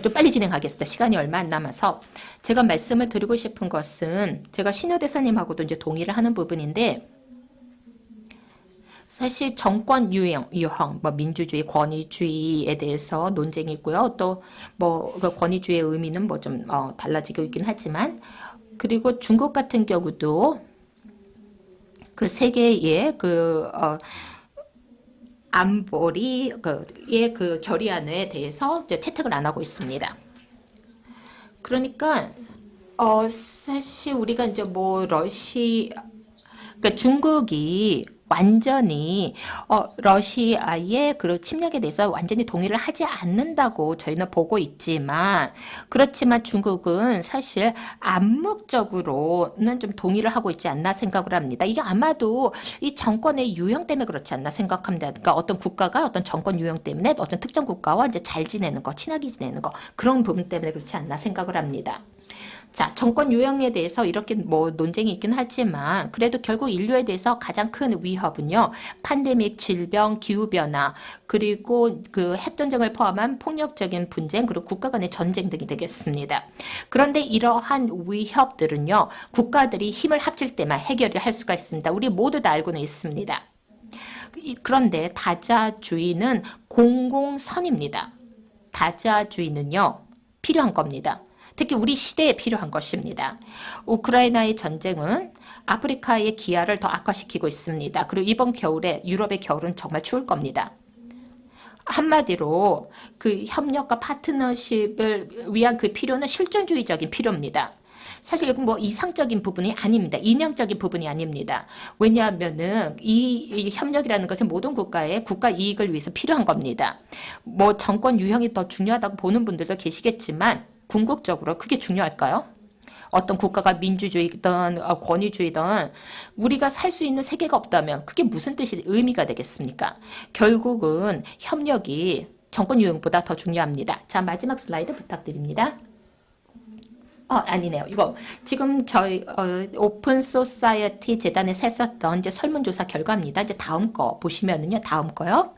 좀 빨리 진행하겠습니다. 시간이 얼마 안 남아서. 제가 말씀을 드리고 싶은 것은 제가 신효 대사님하고도 이제 동의를 하는 부분인데, 사실 정권 유형, 뭐 민주주의, 권위주의에 대해서 논쟁이 있고요. 또 뭐 그 권위주의의 의미는 뭐 좀 달라지고 있긴 하지만, 그리고 중국 같은 경우도 그 세계의 안보리의 그 결의안에 대해서 이제 채택을 안 하고 있습니다. 그러니까 사실 우리가 이제 뭐 그러니까 중국이 완전히 러시아의 그 침략에 대해서 완전히 동의를 하지 않는다고 저희는 보고 있지만, 그렇지만 중국은 사실 암묵적으로는 좀 동의를 하고 있지 않나 생각을 합니다. 이게 아마도 이 정권의 유형 때문에 그렇지 않나 생각합니다. 그러니까 어떤 국가가 어떤 정권 유형 때문에 어떤 특정 국가와 이제 잘 지내는 거, 친하게 지내는 거, 그런 부분 때문에 그렇지 않나 생각을 합니다. 자, 정권 유형에 대해서 이렇게 뭐 논쟁이 있긴 하지만, 그래도 결국 인류에 대해서 가장 큰 위협은요, 팬데믹, 질병, 기후변화, 그리고 그 핵전쟁을 포함한 폭력적인 분쟁, 그리고 국가 간의 전쟁 등이 되겠습니다. 그런데 이러한 위협들은요, 국가들이 힘을 합칠 때만 해결을 할 수가 있습니다. 우리 모두 다 알고는 있습니다. 그런데 다자주의는 공공선입니다. 다자주의는요, 필요한 겁니다. 특히 우리 시대에 필요한 것입니다. 우크라이나의 전쟁은 아프리카의 기아를 더 악화시키고 있습니다. 그리고 이번 겨울에 유럽의 겨울은 정말 추울 겁니다. 한마디로 그 협력과 파트너십을 위한 그 필요는 실존주의적인 필요입니다. 사실 이건 뭐 이상적인 부분이 아닙니다. 이념적인 부분이 아닙니다. 왜냐하면은 이 협력이라는 것은 모든 국가의 국가 이익을 위해서 필요한 겁니다. 뭐 정권 유형이 더 중요하다고 보는 분들도 계시겠지만, 궁극적으로 그게 중요할까요? 어떤 국가가 민주주의든 권위주의든 우리가 살 수 있는 세계가 없다면 그게 무슨 뜻이 의미가 되겠습니까? 결국은 협력이 정권 유형보다 더 중요합니다. 자, 마지막 슬라이드 부탁드립니다. 아니네요. 이거 지금 저희 오픈 소사이어티 재단에서 했었던 이제 설문조사 결과입니다. 이제 다음 거 보시면은요, 다음 거요.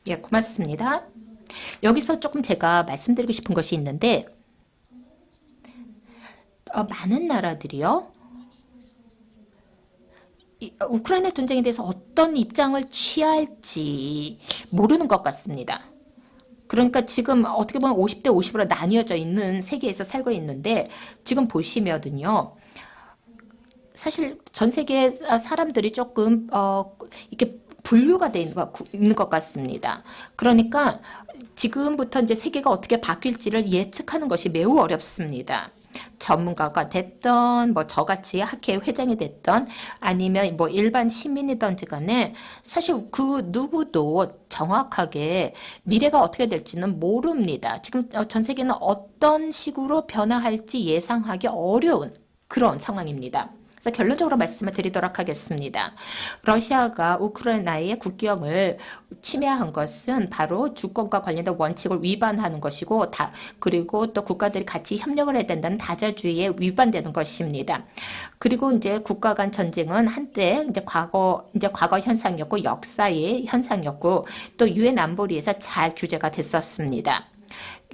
예, 고맙습니다. 여기서 조금 제가 말씀드리고 싶은 것이 있는데, 많은 나라들이요, 우크라이나 전쟁에 대해서 어떤 입장을 취할지 모르는 것 같습니다. 그러니까 지금 어떻게 보면 50대 50으로 나뉘어져 있는 세계에서 살고 있는데, 지금 보시면은요, 사실 전 세계 사람들이 조금 이렇게 분류가 되어 있는 것 같습니다. 그러니까 지금부터 이제 세계가 어떻게 바뀔지를 예측하는 것이 매우 어렵습니다. 전문가가 됐던, 뭐 저같이 학회 회장이 됐던, 아니면 뭐 일반 시민이든지 간에 사실 그 누구도 정확하게 미래가 어떻게 될지는 모릅니다. 지금 전 세계는 어떤 식으로 변화할지 예상하기 어려운 그런 상황입니다. 그래서 결론적으로 말씀을 드리도록 하겠습니다. 러시아가 우크라이나의 국경을 침해한 것은 바로 주권과 관련된 원칙을 위반하는 것이고, 그리고 또 국가들이 같이 협력을 해야 된다는 다자주의에 위반되는 것입니다. 그리고 이제 국가 간 전쟁은 한때 이제 과거 현상이었고, 역사의 현상이었고, 또 유엔 안보리에서 잘 규제가 됐었습니다.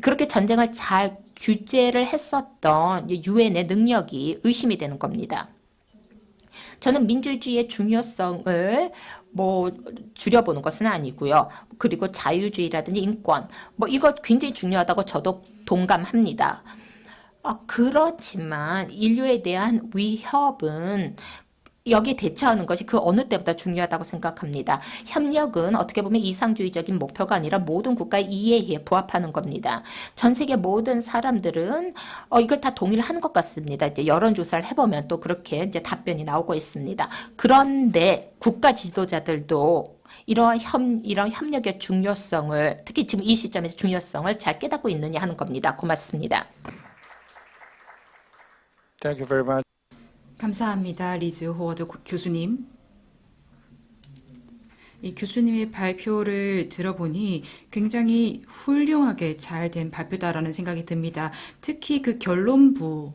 그렇게 전쟁을 잘 규제를 했었던 유엔의 능력이 의심이 되는 겁니다. 저는 민주주의의 중요성을 뭐 줄여보는 것은 아니고요. 그리고 자유주의라든지 인권, 뭐 이것 굉장히 중요하다고 저도 동감합니다. 그렇지만 인류에 대한 위협은 여기에 대처하는 것이 그 어느 때보다 중요하다고 생각합니다. 협력은 어떻게 보면 이상주의적인 목표가 아니라 모든 국가의 이해에 부합하는 겁니다. 전 세계 모든 사람들은 이걸 다 동의를 하는 것 같습니다. 이제 여론조사를 해보면 또 그렇게 이제 답변이 나오고 있습니다. 그런데 국가 지도자들도 이런 협력의 중요성을, 특히 지금 이 시점에서 중요성을 잘 깨닫고 있느냐 하는 겁니다. 고맙습니다.
Thank you very much.
감사합니다. 리즈 호워드 교수님. 이 교수님의 발표를 들어보니 굉장히 훌륭하게 잘 된 발표다라는 생각이 듭니다. 특히 그 결론부가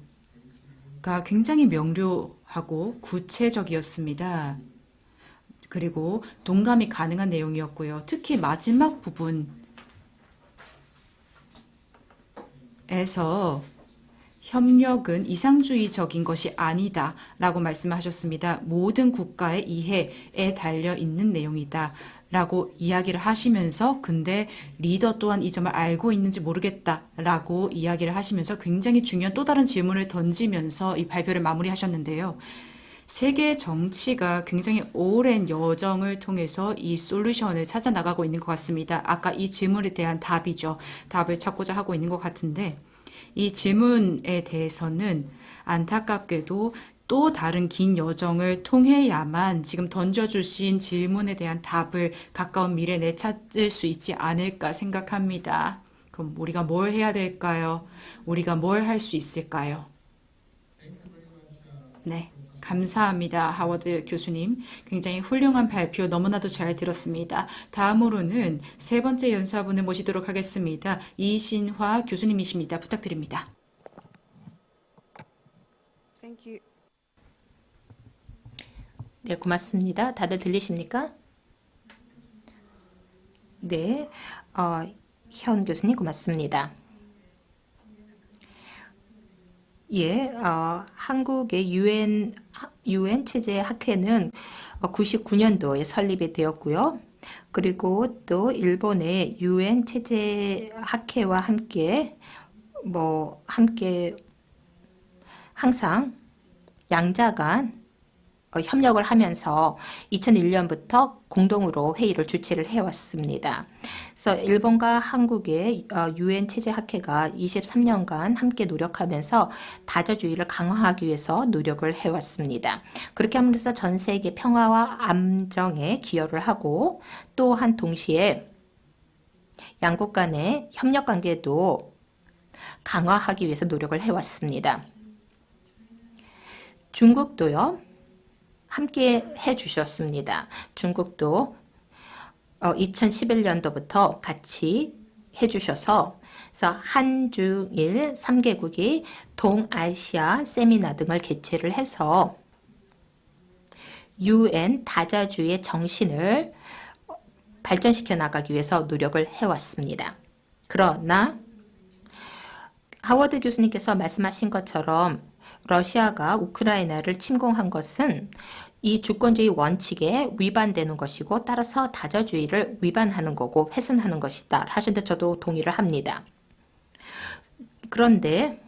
굉장히 명료하고 구체적이었습니다. 그리고 동감이 가능한 내용이었고요. 특히 마지막 부분에서 협력은 이상주의적인 것이 아니다 라고 말씀하셨습니다. 모든 국가의 이해에 달려 있는 내용이다 라고 이야기를 하시면서 근데 리더 또한 이 점을 알고 있는지 모르겠다 라고 이야기를 하시면서 굉장히 중요한 또 다른 질문을 던지면서 이 발표를 마무리하셨는데요. 세계 정치가 굉장히 오랜 여정을 통해서 이 솔루션을 찾아 나가고 있는 것 같습니다. 아까 이 질문에 대한 답이죠. 답을 찾고자 하고 있는 것 같은데 이 질문에 대해서는 안타깝게도 또 다른 긴 여정을 통해야만 지금 던져주신 질문에 대한 답을 가까운 미래에 내찾을 수 있지 않을까 생각합니다. 그럼 우리가 뭘 해야 될까요? 우리가 뭘 할 수 있을까요? 네. 감사합니다. 하워드 교수님. 굉장히 훌륭한 발표 너무나도 잘 들었습니다. 다음으로는 세 번째 연사분을 모시도록 하겠습니다. 이신화 교수님이십니다. 부탁드립니다.
네, 고맙습니다. 다들 들리십니까? 네, 현 교수님 고맙습니다. 예, 한국의 UN 체제 학회는 99년도에 설립이 되었고요. 그리고 또 일본의 UN 체제 학회와 함께 항상 양자 간 협력을 하면서 2001년부터 공동으로 회의를 주최를 해왔습니다. 그래서 일본과 한국의 UN 체제 학회가 23년간 함께 노력하면서 다자주의를 강화하기 위해서 노력을 해왔습니다. 그렇게 함으로써 전 세계 평화와 안정에 기여를 하고 또한 동시에 양국 간의 협력 관계도 강화하기 위해서 노력을 해왔습니다. 중국도요. 함께 해주셨습니다. 중국도 2011년도부터 같이 해주셔서 그래서 한중일 3개국이 동아시아 세미나 등을 개최를 해서 UN 다자주의의 정신을 발전시켜 나가기 위해서 노력을 해왔습니다. 그러나 하워드 교수님께서 말씀하신 것처럼 러시아가 우크라이나를 침공한 것은 이 주권주의 원칙에 위반되는 것이고 따라서 다자주의를 위반하는 거고 훼손하는 것이다 하시는데 저도 동의를 합니다. 그런데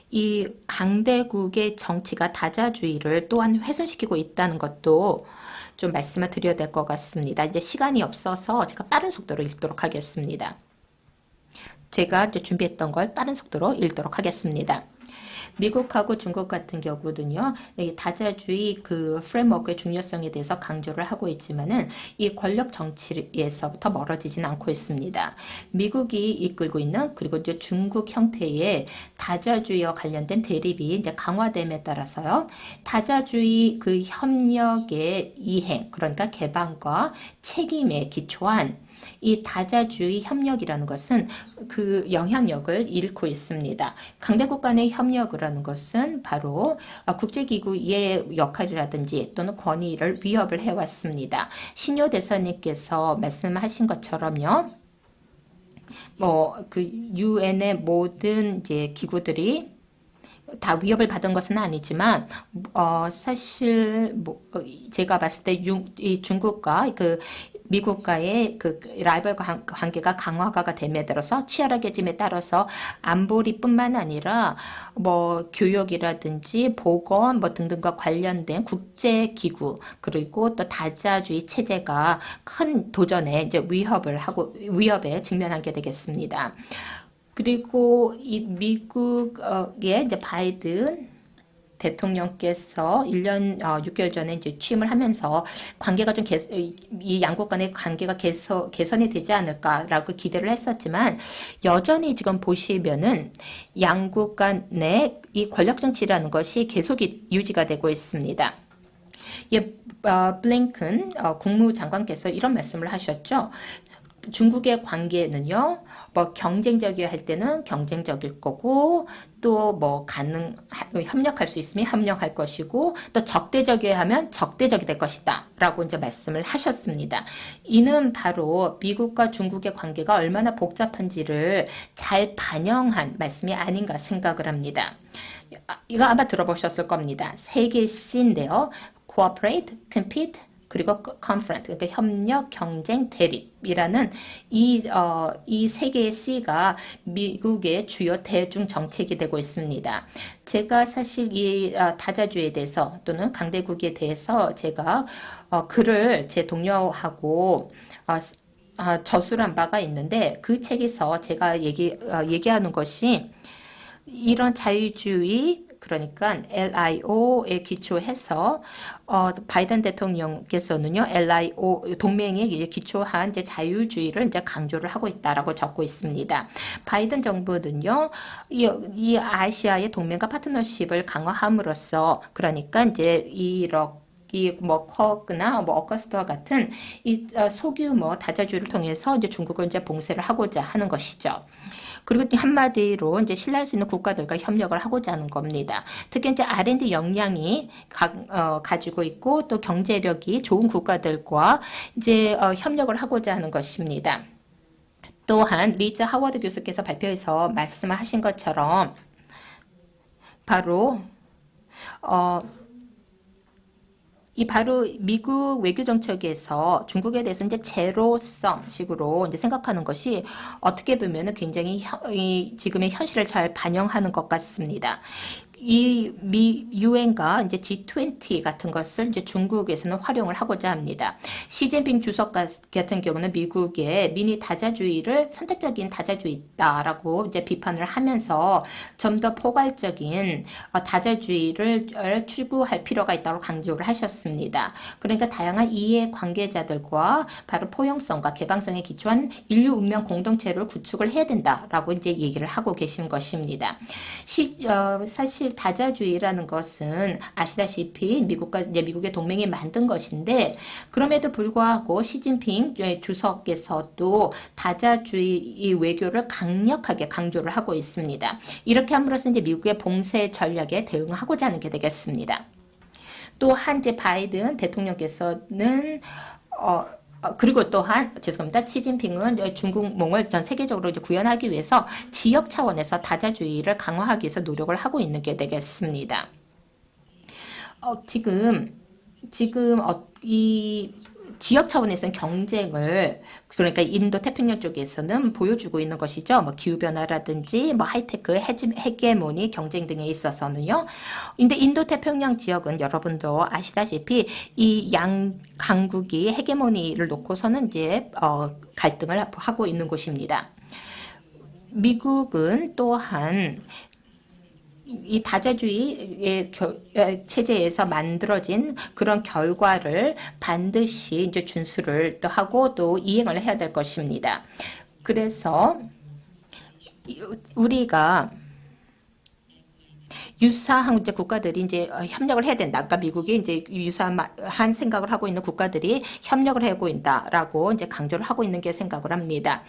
이 강대국의 정치가 다자주의를 또한 훼손시키고 있다는 것도 좀 말씀을 드려야 될 것 같습니다. 이제 시간이 없어서 제가 빠른 속도로 읽도록 하겠습니다. 제가 이제 준비했던 걸 빠른 속도로 읽도록 하겠습니다. 미국하고 중국 같은 경우는요, 다자주의 그 프레임워크의 중요성에 대해서 강조를 하고 있지만은 이 권력 정치에서부터 멀어지지는 않고 있습니다. 미국이 이끌고 있는 그리고 이제 중국 형태의 다자주의와 관련된 대립이 이제 강화됨에 따라서요, 다자주의 그 협력의 이행, 그러니까 개방과 책임에 기초한 이 다자주의 협력이라는 것은 그 영향력을 잃고 있습니다. 강대국 간의 협력을 하는 것은 바로 국제기구의 역할이라든지 또는 권위를 위협을 해왔습니다. 신효 대사님께서 말씀하신 것처럼요. 그 UN의 모든 이제 기구들이 다 위협을 받은 것은 아니지만 사실 제가 봤을 때 이 중국과 그 미국과의 그 라이벌 관계가 강화가 됨에 따라서 치열하게짐에 따라서 안보리뿐만 아니라 교육이라든지 보건 등등과 관련된 국제 기구 그리고 또 다자주의 체제가 큰 도전에 이제 위협에 직면하게 되겠습니다. 그리고 이 미국의 이제 바이든 대통령께서 1년 6개월 전에 이제 취임을 하면서 관계가 좀 이 양국 간의 관계가 개선이 되지 않을까라고 기대를 했었지만 여전히 지금 보시면은 양국 간의 이 권력 정치라는 것이 계속 유지가 되고 있습니다. 예, 블링컨 국무장관께서 이런 말씀을 하셨죠. 중국의 관계는요, 뭐 경쟁적이어야 할 때는 경쟁적일 거고, 또 뭐 협력할 수 있으면 협력할 것이고, 또 적대적이어야 하면 적대적이 될 것이다 라고 이제 말씀을 하셨습니다. 이는 바로 미국과 중국의 관계가 얼마나 복잡한지를 잘 반영한 말씀이 아닌가 생각을 합니다. 이거 아마 들어보셨을 겁니다. 세 개의 C인데요. Cooperate, Compete, 그리고 confront, 그러니까 협력, 경쟁, 대립이라는 이 세 개의 C가 미국의 주요 대중 정책이 되고 있습니다. 제가 사실 이 다자주의에 대해서 또는 강대국에 대해서 제가 글을 제 동료하고 저술한 바가 있는데 그 책에서 제가 얘기하는 것이 이런 자유주의 그러니까 LIO에 기초해서 바이든 대통령께서는요 LIO 동맹에 기초한 이제 자유주의를 이제 강조를 하고 있다라고 적고 있습니다. 바이든 정부는요 이 아시아의 동맹과 파트너십을 강화함으로써 그러니까 이제 뭐 쿼크나 뭐 어거스트와 같은 이 소규모 다자주의를 통해서 이제 중국을 이제 봉쇄를 하고자 하는 것이죠. 그리고 한마디로 이제 신뢰할 수 있는 국가들과 협력을 하고자 하는 겁니다. 특히 이제 R&D 역량이 가지고 있고 또 경제력이 좋은 국가들과 이제 협력을 하고자 하는 것입니다. 또한 리즈 하워드 교수께서 발표에서 말씀하신 것처럼 바로 바로 미국 외교 정책에서 중국에 대해서 이제 제로섬식으로 이제 생각하는 것이 어떻게 보면은 굉장히 지금의 현실을 잘 반영하는 것 같습니다. 이 유엔과 이제 G20 같은 것을 이제 중국에서는 활용을 하고자 합니다. 시진핑 주석 같은 경우는 미국의 미니 다자주의를 선택적인 다자주의다라고 이제 비판을 하면서 좀 더 포괄적인 다자주의를 추구할 필요가 있다고 강조를 하셨습니다. 그러니까 다양한 이해 관계자들과 바로 포용성과 개방성에 기초한 인류 운명 공동체를 구축을 해야 된다라고 이제 얘기를 하고 계신 것입니다. 사실 다자주의라는 것은 아시다시피 미국의 동맹이 만든 것인데 그럼에도 불구하고 시진핑 주석께서도 다자주의 외교를 강력하게 강조를 하고 있습니다. 이렇게 함으로써 이제 미국의 봉쇄 전략에 대응하고자 하는 게 되겠습니다. 또한 이제 바이든 대통령께서는 그리고 또한 죄송합니다. 시진핑은 중국몽을 전 세계적으로 이제 구현하기 위해서 지역 차원에서 다자주의를 강화하기 위해서 노력을 하고 있는 게 되겠습니다. 지금 이 지역 차원에서는 경쟁을 그러니까 인도 태평양 쪽에서는 보여주고 있는 것이죠. 뭐 기후 변화라든지 뭐 하이테크 헤게모니 경쟁 등에 있어서는요. 근데 인도 태평양 지역은 여러분도 아시다시피 이 양 강국이 헤게모니를 놓고서는 이제 갈등을 하고 있는 곳입니다. 미국은 또한 이 다자주의 체제에서 만들어진 그런 결과를 반드시 이제 준수를 또 하고 또 이행을 해야 될 것입니다. 그래서 우리가 유사한 이제 국가들이 이제 협력을 해야 된다. 아까 미국이 이제 유사한 생각을 하고 있는 국가들이 협력을 하고 있다라고 이제 강조를 하고 있는 게 생각을 합니다.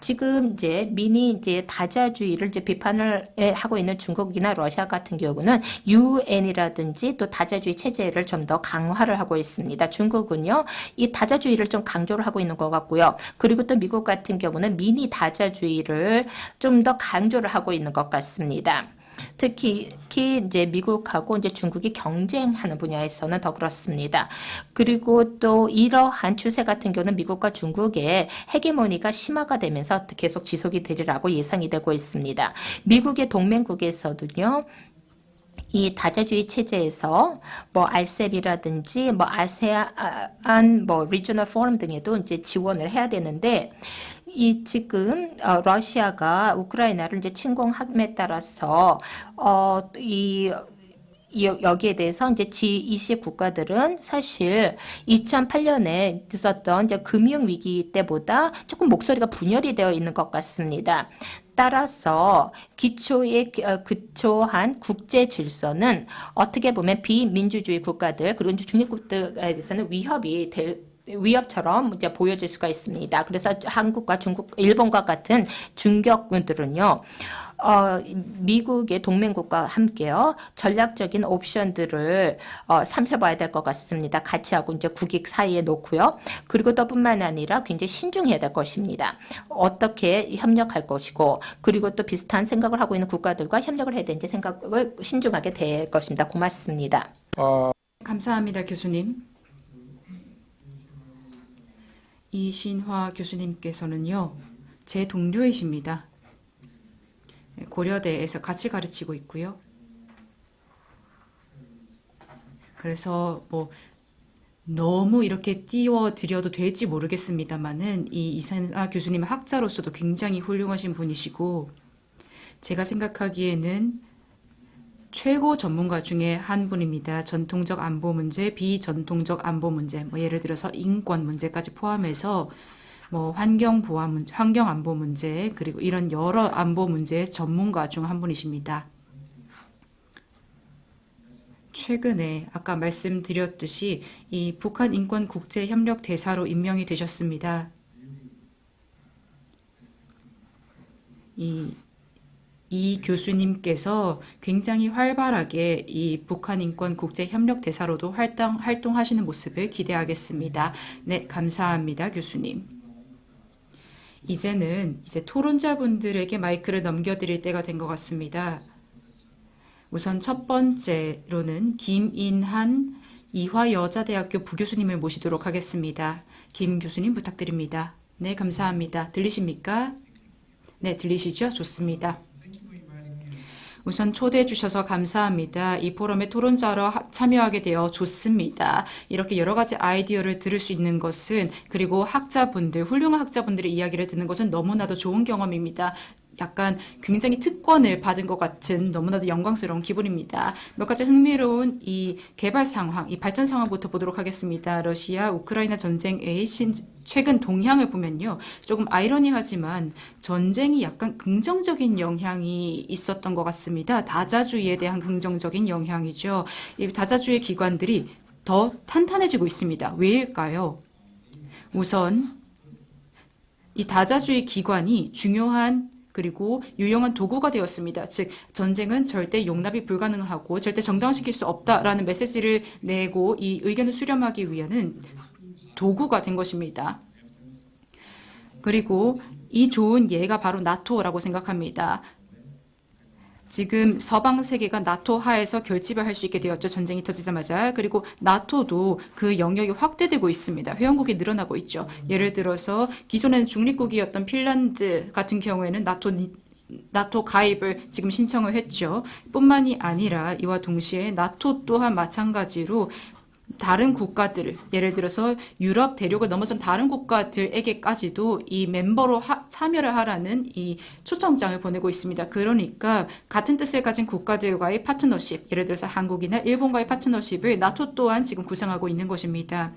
지금 이제 이제 다자주의를 이제 비판을 하고 있는 중국이나 러시아 같은 경우는 유엔이라든지 또 다자주의 체제를 좀 더 강화를 하고 있습니다. 중국은요, 이 다자주의를 좀 강조를 하고 있는 것 같고요. 그리고 또 미국 같은 경우는 미니 다자주의를 좀 더 강조를 하고 있는 것 같습니다. 특히 이제 미국하고 이제 중국이 경쟁하는 분야에서는 더 그렇습니다. 그리고 또 이러한 추세 같은 경우는 미국과 중국의 헤게모니가 심화가 되면서 계속 지속이 되리라고 예상이 되고 있습니다. 미국의 동맹국에서도요. 이 다자주의 체제에서 뭐 RCEP이라든지 뭐 아세안 뭐 리저널 포럼 등에도 이제 지원을 해야 되는데 이 지금 러시아가 우크라이나를 이제 침공함에 따라서 여기에 대해서 이제 G20 국가들은 사실 2008년에 있었던 이제 금융 위기 때보다 조금 목소리가 분열이 되어 있는 것 같습니다. 따라서 기초에 기초한 국제 질서는 어떻게 보면 비민주주의 국가들 그리고 중립국들에 대해서는 위협처럼 이제 보여질 수가 있습니다. 그래서 한국과 중국, 일본과 같은 중격군들은요, 미국의 동맹국과 함께요, 전략적인 옵션들을 살펴봐야 될 것 같습니다. 같이 하고 이제 국익 사이에 놓고요. 그리고 또뿐만 아니라 굉장히 신중해야 될 것입니다. 어떻게 협력할 것이고, 그리고 또 비슷한 생각을 하고 있는 국가들과 협력을 해야 되는지 생각을 신중하게 될 것입니다. 고맙습니다.
감사합니다, 교수님. 이신화 교수님께서는요, 제 동료이십니다. 고려대에서 같이 가르치고 있고요. 그래서 뭐 너무 이렇게 띄워드려도 될지 모르겠습니다만은 이 이신화 교수님은 학자로서도 굉장히 훌륭하신 분이시고, 제가 생각하기에는 최고 전문가 중에 한 분입니다. 전통적 안보 문제, 비전통적 안보 문제, 뭐 예를 들어서 인권 문제까지 포함해서 뭐 환경 보안 문제, 환경 안보 문제, 그리고 이런 여러 안보 문제의 전문가 중 한 분이십니다. 최근에 아까 말씀드렸듯이 이 북한 인권 국제 협력 대사로 임명이 되셨습니다. 이 교수님께서 굉장히 활발하게 이 북한 인권 국제 협력 대사로도 활동하시는 모습을 기대하겠습니다. 네, 감사합니다, 교수님. 이제 토론자분들에게 마이크를 넘겨드릴 때가 된 것 같습니다. 우선 첫 번째로는 김인한 이화여자대학교 부교수님을 모시도록 하겠습니다. 김 교수님 부탁드립니다. 네, 감사합니다. 들리십니까? 네, 들리시죠? 좋습니다. 우선 초대해 주셔서 감사합니다. 이 포럼에 토론자로 참여하게 되어 좋습니다. 이렇게 여러 가지 아이디어를 들을 수 있는 것은, 그리고 훌륭한 학자분들의 이야기를 듣는 것은 너무나도 좋은 경험입니다. 약간 굉장히 특권을 받은 것 같은 너무나도 영광스러운 기분입니다. 몇 가지 흥미로운 이 개발 상황, 이 발전 상황부터 보도록 하겠습니다. 러시아 우크라이나 전쟁의 최근 동향을 보면요, 조금 아이러니하지만 전쟁이 약간 긍정적인 영향이 있었던 것 같습니다. 다자주의에 대한 긍정적인 영향이죠. 이 다자주의 기관들이 더 탄탄해지고 있습니다. 왜일까요? 우선 이 다자주의 기관이 중요한 그리고 유용한 도구가 되었습니다. 즉, 전쟁은 절대 용납이 불가능하고 절대 정당화시킬 수 없다라는 메시지를 내고 이 의견을 수렴하기 위한 도구가 된 것입니다. 그리고 이 좋은 예가 바로 나토라고 생각합니다. 지금 서방 세계가 나토 하에서 결집을 할 수 있게 되었죠. 전쟁이 터지자마자. 그리고 나토도 그 영역이 확대되고 있습니다. 회원국이 늘어나고 있죠. 예를 들어서 기존에는 중립국이었던 핀란드 같은 경우에는 나토 가입을 지금 신청을 했죠. 뿐만이 아니라 이와 동시에 나토 또한 마찬가지로 다른 국가들, 예를 들어서 유럽 대륙을 넘어선 다른 국가들에게까지도 이 멤버로 참여를 하라는 이 초청장을 보내고 있습니다. 그러니까 같은 뜻을 가진 국가들과의 파트너십, 예를 들어서 한국이나 일본과의 파트너십을 나토 또한 지금 구상하고 있는 것입니다.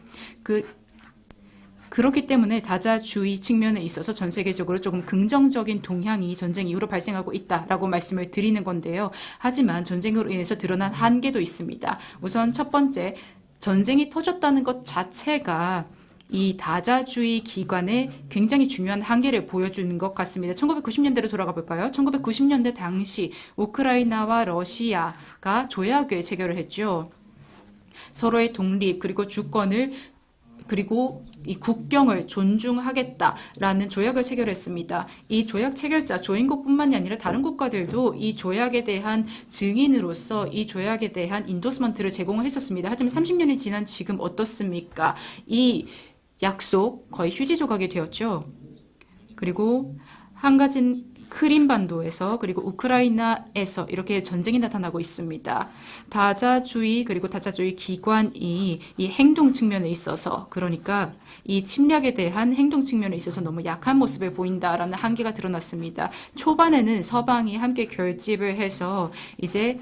그렇기 때문에 다자주의 측면에 있어서 전 세계적으로 조금 긍정적인 동향이 전쟁 이후로 발생하고 있다라고 말씀을 드리는 건데요. 하지만 전쟁으로 인해서 드러난 한계도 있습니다. 우선 첫 번째, 전쟁이 터졌다는 것 자체가 이 다자주의 기관의 굉장히 중요한 한계를 보여주는 것 같습니다. 1990년대로 돌아가 볼까요? 1990년대 당시 우크라이나와 러시아가 조약을 체결을 했죠. 서로의 독립 그리고 주권을 그리고 이 국경을 존중하겠다라는 조약을 체결했습니다. 이 조약 체결자 조인국뿐만이 아니라 다른 국가들도 이 조약에 대한 증인으로서 이 조약에 대한 인도스먼트를 제공을 했었습니다. 하지만 30년이 지난 지금 어떻습니까? 이 약속 거의 휴지 조각이 되었죠. 그리고 한 가지는 크림반도에서 그리고 우크라이나에서 이렇게 전쟁이 나타나고 있습니다. 다자주의 그리고 다자주의 기관이 이 행동 측면에 있어서, 그러니까 이 침략에 대한 행동 측면에 있어서 너무 약한 모습을 보인다라는 한계가 드러났습니다. 초반에는 서방이 함께 결집을 해서 이제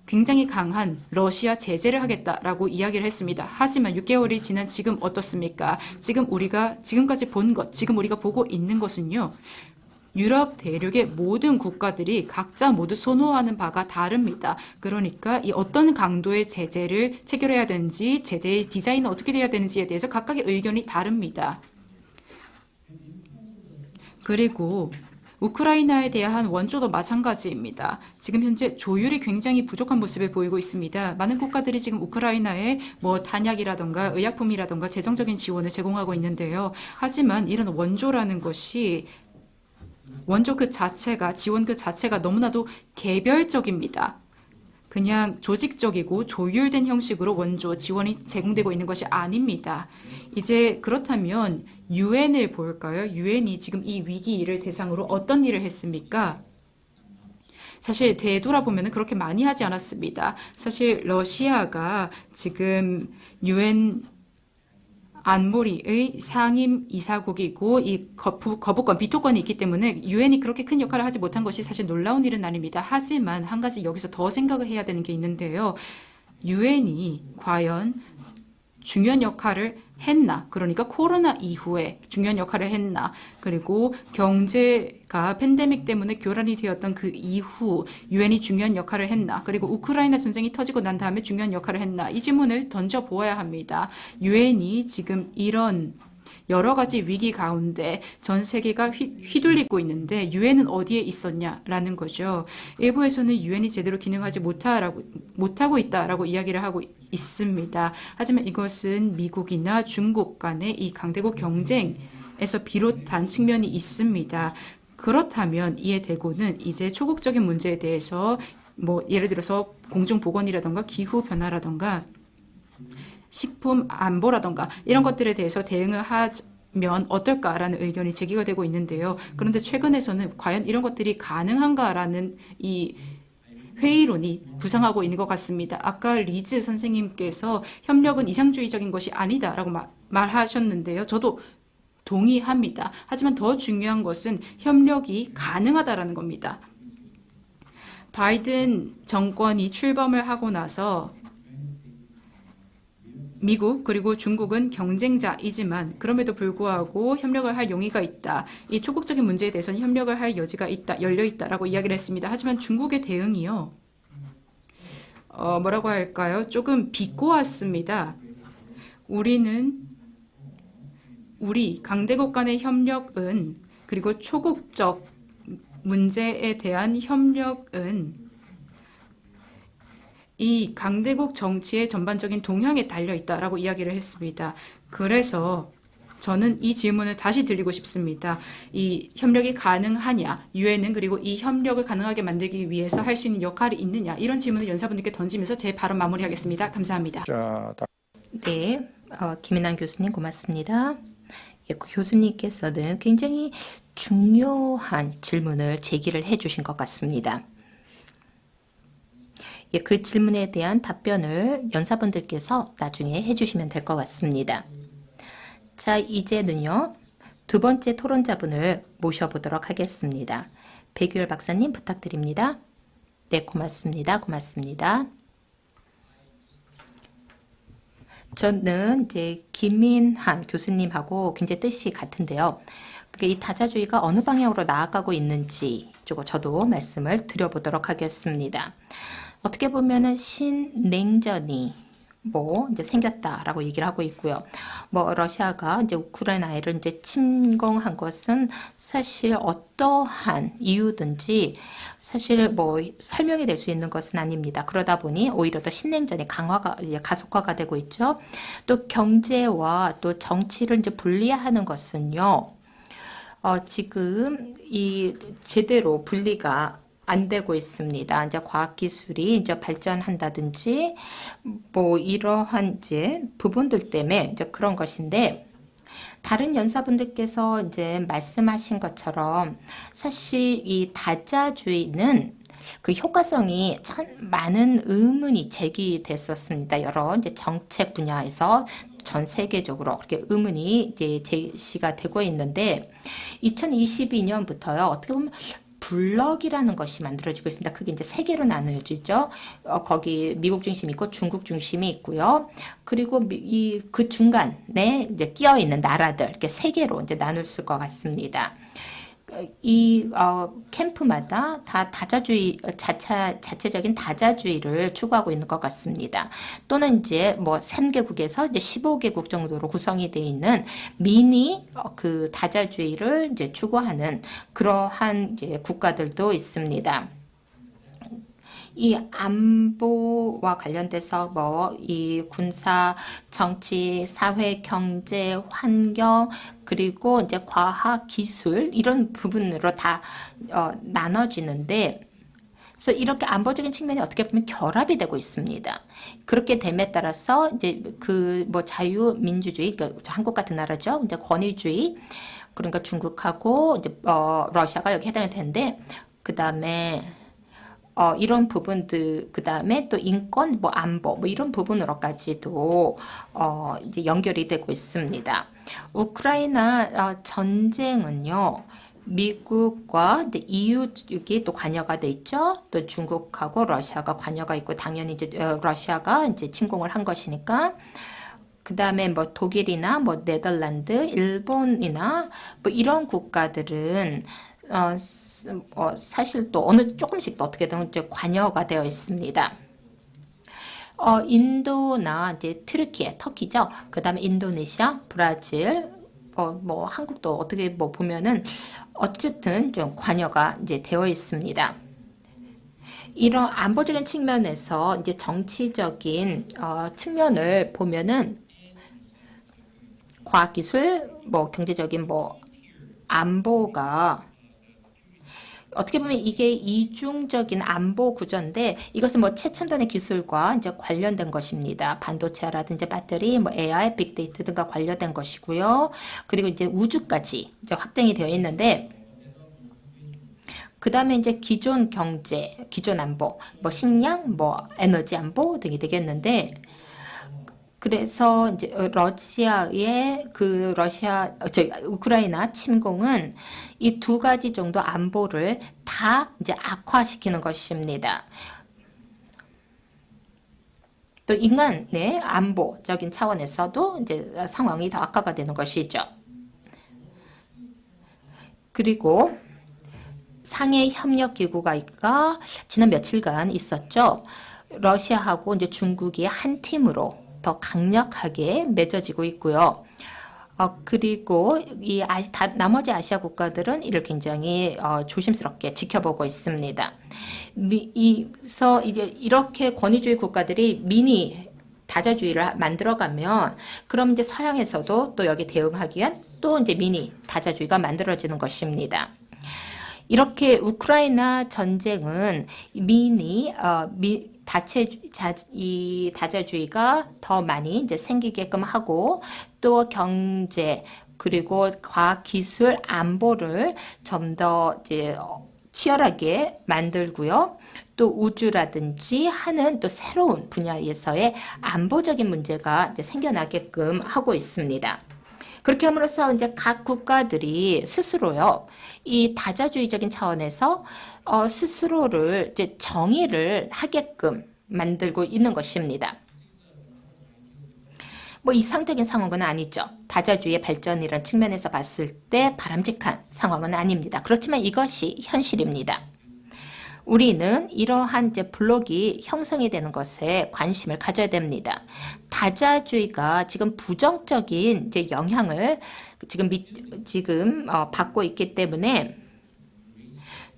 굉장히 강한 러시아 제재를 하겠다라고 이야기를 했습니다. 하지만 6개월이 지난 지금 어떻습니까? 지금 우리가 지금까지 본 것, 지금 우리가 보고 있는 것은요, 유럽 대륙의 모든 국가들이 각자 모두 선호하는 바가 다릅니다. 그러니까 이 어떤 강도의 제재를 체결해야 되는지, 제재의 디자인은 어떻게 돼야 되는지에 대해서 각각의 의견이 다릅니다. 그리고 우크라이나에 대한 원조도 마찬가지입니다. 지금 현재 조율이 굉장히 부족한 모습을 보이고 있습니다. 많은 국가들이 지금 우크라이나에 탄약이라던가 의약품이라던가 재정적인 지원을 제공하고 있는데요. 하지만 이런 원조라는 것이 원조 그 자체가, 지원 그 자체가 너무나도 개별적입니다. 그냥 조직적이고 조율된 형식으로 원조 지원이 제공되고 있는 것이 아닙니다. 이제 그렇다면 유엔을 볼까요? 유엔이 지금 이 위기를 대상으로 어떤 일을 했습니까? 사실 되돌아보면 그렇게 많이 하지 않았습니다. 사실 러시아가 지금 유엔 안보리의 상임 이사국이고 이 거부권, 비토권이 있기 때문에 유엔이 그렇게 큰 역할을 하지 못한 것이 사실 놀라운 일은 아닙니다. 하지만 한 가지 여기서 더 생각을 해야 되는 게 있는데요. 유엔이 과연 중요한 역할을 했나? 그러니까 코로나 이후에 중요한 역할을 했나? 그리고 경제가 팬데믹 때문에 교란이 되었던 그 이후 유엔이 중요한 역할을 했나? 그리고 우크라이나 전쟁이 터지고 난 다음에 중요한 역할을 했나? 이 질문을 던져 보아야 합니다. 유엔이 지금 이런 여러 가지 위기 가운데 전 세계가 휘둘리고 있는데 유엔은 어디에 있었냐라는 거죠. 일부에서는 유엔이 제대로 기능하지 못하고 있다라고 이야기를 하고 있습니다. 하지만 이것은 미국이나 중국 간의 이 강대국 경쟁에서 비롯한 측면이 있습니다. 그렇다면 이에 대고는 이제 초국적인 문제에 대해서 예를 들어서 공중보건이라던가 기후변화라던가 식품 안보라던가 이런 것들에 대해서 대응을 하면 어떨까라는 의견이 제기가 되고 있는데요. 그런데 최근에서는 과연 이런 것들이 가능한가라는 이 회의론이 부상하고 있는 것 같습니다. 아까 리즈 선생님께서 협력은 이상주의적인 것이 아니다라고 말하셨는데요. 저도 동의합니다. 하지만 더 중요한 것은 협력이 가능하다라는 겁니다. 바이든 정권이 출범을 하고 나서 미국 그리고 중국은 경쟁자이지만 그럼에도 불구하고 협력을 할 용의가 있다. 이 초국적인 문제에 대해서는 협력을 할 여지가 있다, 열려 있다라고 이야기를 했습니다. 하지만 중국의 대응이요. 뭐라고 할까요? 조금 비꼬았습니다. 우리 강대국 간의 협력은 그리고 초국적 문제에 대한 협력은 이 강대국 정치의 전반적인 동향에 달려 있다라고 이야기를 했습니다. 그래서 저는 이 질문을 다시 드리고 싶습니다. 이 협력이 가능하냐? 유엔은 그리고 이 협력을 가능하게 만들기 위해서 할 수 있는 역할이 있느냐? 이런 질문을 연사분들께 던지면서 제 발언 마무리하겠습니다. 감사합니다.
네, 김인환 교수님 고맙습니다. 예, 교수님께서는 굉장히 중요한 질문을 제기를 해주신 것 같습니다. 예, 그 질문에 대한 답변을 연사분들께서 나중에 해주시면 될 것 같습니다. 자, 이제는요, 두 번째 토론자분을 모셔보도록 하겠습니다. 배규열 박사님 부탁드립니다. 네, 고맙습니다. 고맙습니다. 저는 이제 김인환 교수님하고 굉장히 뜻이 같은데요. 그게 이 다자주의가 어느 방향으로 나아가고 있는지 저도 말씀을 드려보도록 하겠습니다. 어떻게 보면은 신냉전이 이제 생겼다라고 얘기를 하고 있고요. 러시아가 이제 우크라이나를 이제 침공한 것은 사실 어떠한 이유든지 사실 설명이 될 수 있는 것은 아닙니다. 그러다 보니 오히려 더 신냉전이 가속화가 되고 있죠. 또 경제와 또 정치를 이제 분리하는 것은요. 지금 이 제대로 분리가 안 되고 있습니다. 이제 과학기술이 이제 발전한다든지 이러한 이제 부분들 때문에 이제 그런 것인데 다른 연사분들께서 이제 말씀하신 것처럼 사실 이 다자주의는 그 효과성이 참 많은 의문이 제기됐었습니다. 여러 이제 정책 분야에서 전 세계적으로 그렇게 의문이 이제 제시가 되고 있는데 2022년부터요. 어떻게 보면 블럭이라는 것이 만들어지고 있습니다. 그게 이제 세 개로 나누어지죠. 거기 미국 중심이 있고 중국 중심이 있고요. 그리고 그 중간에 이제 끼어 있는 나라들 이렇게 세 개로 이제 나눌 것 같습니다. 이 캠프마다 다 다자주의 자체적인 다자주의를 추구하고 있는 것 같습니다. 또는 이제 뭐 3개국에서 이제 15개국 정도로 구성이 되어 있는 미니 그 다자주의를 이제 추구하는 그러한 이제 국가들도 있습니다. 이 안보와 관련돼서 뭐 이 군사, 정치, 사회, 경제, 환경 그리고 이제 과학, 기술 이런 부분으로 다 나눠지는데 그래서 이렇게 안보적인 측면이 어떻게 보면 결합이 되고 있습니다. 그렇게 됨에 따라서 이제 그 뭐 자유민주주의, 그러니까 한국 같은 나라죠. 이제 권위주의, 그러니까 중국하고 이제 러시아가 여기 해당이 되는데 그 다음에 이런 부분들, 그 다음에 또 인권, 뭐 안보, 뭐 이런 부분으로까지도 이제 연결이 되고 있습니다. 우크라이나 전쟁은요, 미국과 EU가 또 관여가 돼 있죠. 또 중국하고 러시아가 관여가 있고, 당연히 이제 러시아가 이제 침공을 한 것이니까. 그 다음에 뭐 독일이나 뭐 네덜란드, 일본이나 뭐 이런 국가들은 사실 또 어느 조금씩 또 어떻게든 이제 관여가 되어 있습니다. 인도나 이제 터키죠. 그 다음에 인도네시아, 브라질, 뭐 한국도 어떻게 뭐 보면은 어쨌든 좀 관여가 이제 되어 있습니다. 이런 안보적인 측면에서 이제 정치적인 측면을 보면은 과학기술, 뭐 경제적인 뭐 안보가 어떻게 보면 이게 이중적인 안보 구조인데 이것은 뭐 최첨단의 기술과 이제 관련된 것입니다. 반도체라든지 배터리, 뭐 AI, 빅데이터 등과 관련된 것이고요. 그리고 이제 우주까지 이제 확정이 되어 있는데 그 다음에 이제 기존 경제, 기존 안보, 뭐 식량, 뭐 에너지 안보 등이 되겠는데 그래서 이제 러시아의 우크라이나 침공은 이 두 가지 정도 안보를 다 이제 악화시키는 것입니다. 또 인간의 안보적인 차원에서도 이제 상황이 더 악화가 되는 것이죠. 그리고 상해 협력 기구가 지난 며칠간 있었죠. 러시아하고 이제 중국이 한 팀으로 더 강력하게 맺어지고 있고요. 그리고 나머지 아시아 국가들은 이를 굉장히 조심스럽게 지켜보고 있습니다. 그래서 이제 이렇게 권위주의 국가들이 미니 다자주의를 만들어가면 그럼 이제 서양에서도 또 여기 대응하기 위한 또 이제 미니 다자주의가 만들어지는 것입니다. 이렇게 우크라이나 전쟁은 이 다자주의가 더 많이 이제 생기게끔 하고 또 경제 그리고 과학 기술 안보를 좀 더 이제 치열하게 만들고요. 또 우주라든지 하는 또 새로운 분야에서의 안보적인 문제가 이제 생겨나게끔 하고 있습니다. 그렇게 함으로써 이제 각 국가들이 스스로요, 이 다자주의적인 차원에서 스스로를 이제 정의를 하게끔 만들고 있는 것입니다. 뭐 이상적인 상황은 아니죠. 다자주의의 발전이라는 측면에서 봤을 때 바람직한 상황은 아닙니다. 그렇지만 이것이 현실입니다. 우리는 이러한 이제 블록이 형성이 되는 것에 관심을 가져야 됩니다. 다자주의가 지금 부정적인 이제 영향을 지금 받고 있기 때문에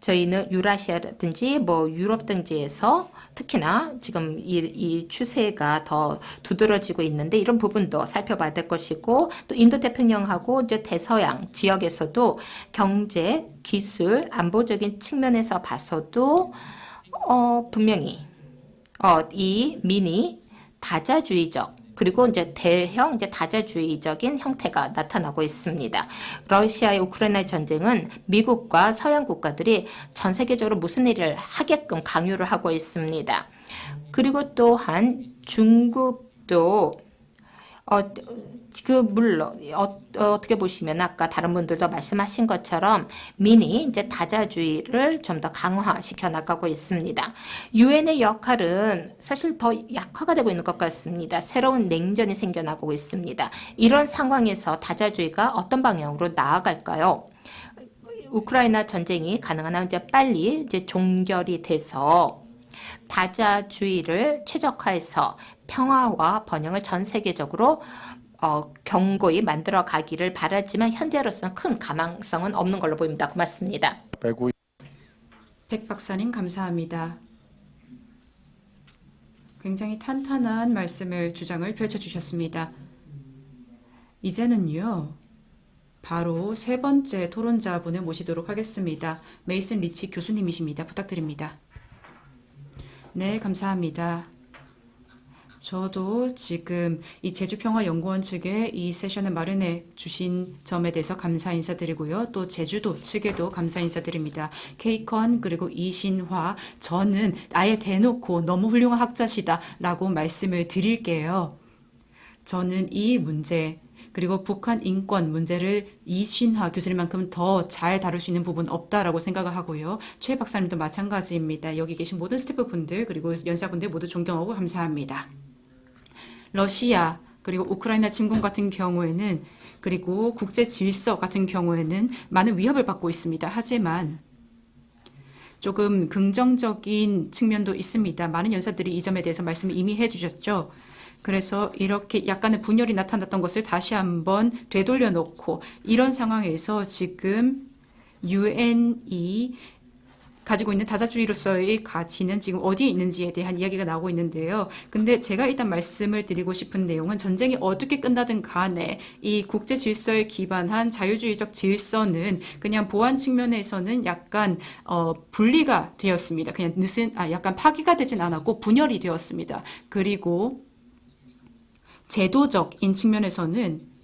저희는 유라시아라든지 뭐 유럽 등지에서 특히나 지금 이 추세가 더 두드러지고 있는데 이런 부분도 살펴봐야 될 것이고 또 인도태평양하고 이제 대서양 지역에서도 경제, 기술, 안보적인 측면에서 봐서도 분명히 이 미니 다자주의적 그리고 이제 대형 이제 다자주의적인 형태가 나타나고 있습니다. 러시아의 우크라이나 전쟁은 미국과 서양 국가들이 전 세계적으로 무슨 일을 하게끔 강요를 하고 있습니다. 그리고 또한 중국도 물론 어떻게 보시면 아까 다른 분들도 말씀하신 것처럼 미니 이제 다자주의를 좀 더 강화시켜 나가고 있습니다. 유엔의 역할은 사실 더 약화가 되고 있는 것 같습니다. 새로운 냉전이 생겨나고 있습니다. 이런 상황에서 다자주의가 어떤 방향으로 나아갈까요? 우크라이나 전쟁이 가능한 한 이제 빨리 이제 종결이 돼서 다자주의를 최적화해서 평화와 번영을 전 세계적으로 경고히 만들어 가기를 바라지만 현재로서는 큰 가망성은 없는 걸로 보입니다. 고맙습니다.
배구
백 박사님 감사합니다. 굉장히 탄탄한 주장을 펼쳐주셨습니다. 이제는요, 바로 세 번째 토론자분을 모시도록 하겠습니다. 메이슨 리치 교수님이십니다. 부탁드립니다. 네, 감사합니다. 저도 지금 이 제주평화연구원 측에 이 세션을 마련해 주신 점에 대해서 감사 인사드리고요. 또 제주도 측에도 감사 인사드립니다. 케이컨 그리고 이신화, 저는 아예 대놓고 너무 훌륭한 학자시다라고 말씀을 드릴게요. 저는 이 문제 그리고 북한 인권 문제를 이신화 교수님만큼 더 잘 다룰 수 있는 부분 없다라고 생각을 하고요. 최 박사님도 마찬가지입니다. 여기 계신 모든 스태프분들 그리고 연사분들 모두 존경하고 감사합니다. 러시아 그리고 우크라이나 침공 같은 경우에는 그리고 국제 질서 같은 경우에는 많은 위협을 받고 있습니다. 하지만 조금 긍정적인 측면도 있습니다. 많은 연사들이 이 점에 대해서 말씀을 이미 해주셨죠. 그래서 이렇게 약간의 분열이 나타났던 것을 다시 한번 되돌려 놓고 이런 상황에서 지금 유엔이 가지고 있는 다자주의로서의 가치는 지금 어디에 있는지에 대한 이야기가 나오고 있는데요. 근데 제가 일단 말씀을 드리고 싶은 내용은 전쟁이 어떻게 끝나든 간에 이 국제 질서에 기반한 자유주의적 질서는 그냥 보안 측면에서는 약간 분리가 되었습니다. 그냥 약간 파기가 되진 않았고 분열이 되었습니다. 그리고 제도적인 측면에서는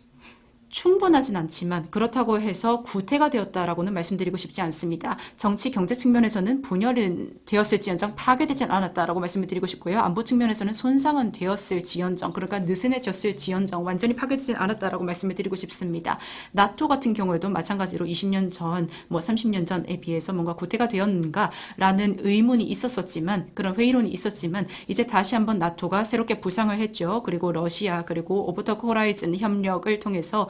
충분하진 않지만 그렇다고 해서 구태가 되었다라고는 말씀드리고 싶지 않습니다. 정치 경제 측면에서는 분열은 되었을지언정 파괴되진 않았다라고 말씀을 드리고 싶고요. 안보 측면에서는 손상은 되었을지언정 그러니까 느슨해졌을지언정 완전히 파괴되진 않았다라고 말씀을 드리고 싶습니다. 나토 같은 경우에도 마찬가지로 20년 전, 30년 전에 비해서 뭔가 구태가 되었는가라는 의문이 있었었지만 그런 회의론이 있었지만 이제 다시 한번 나토가 새롭게 부상을 했죠. 그리고 러시아 그리고 오버더 호라이즌 협력을 통해서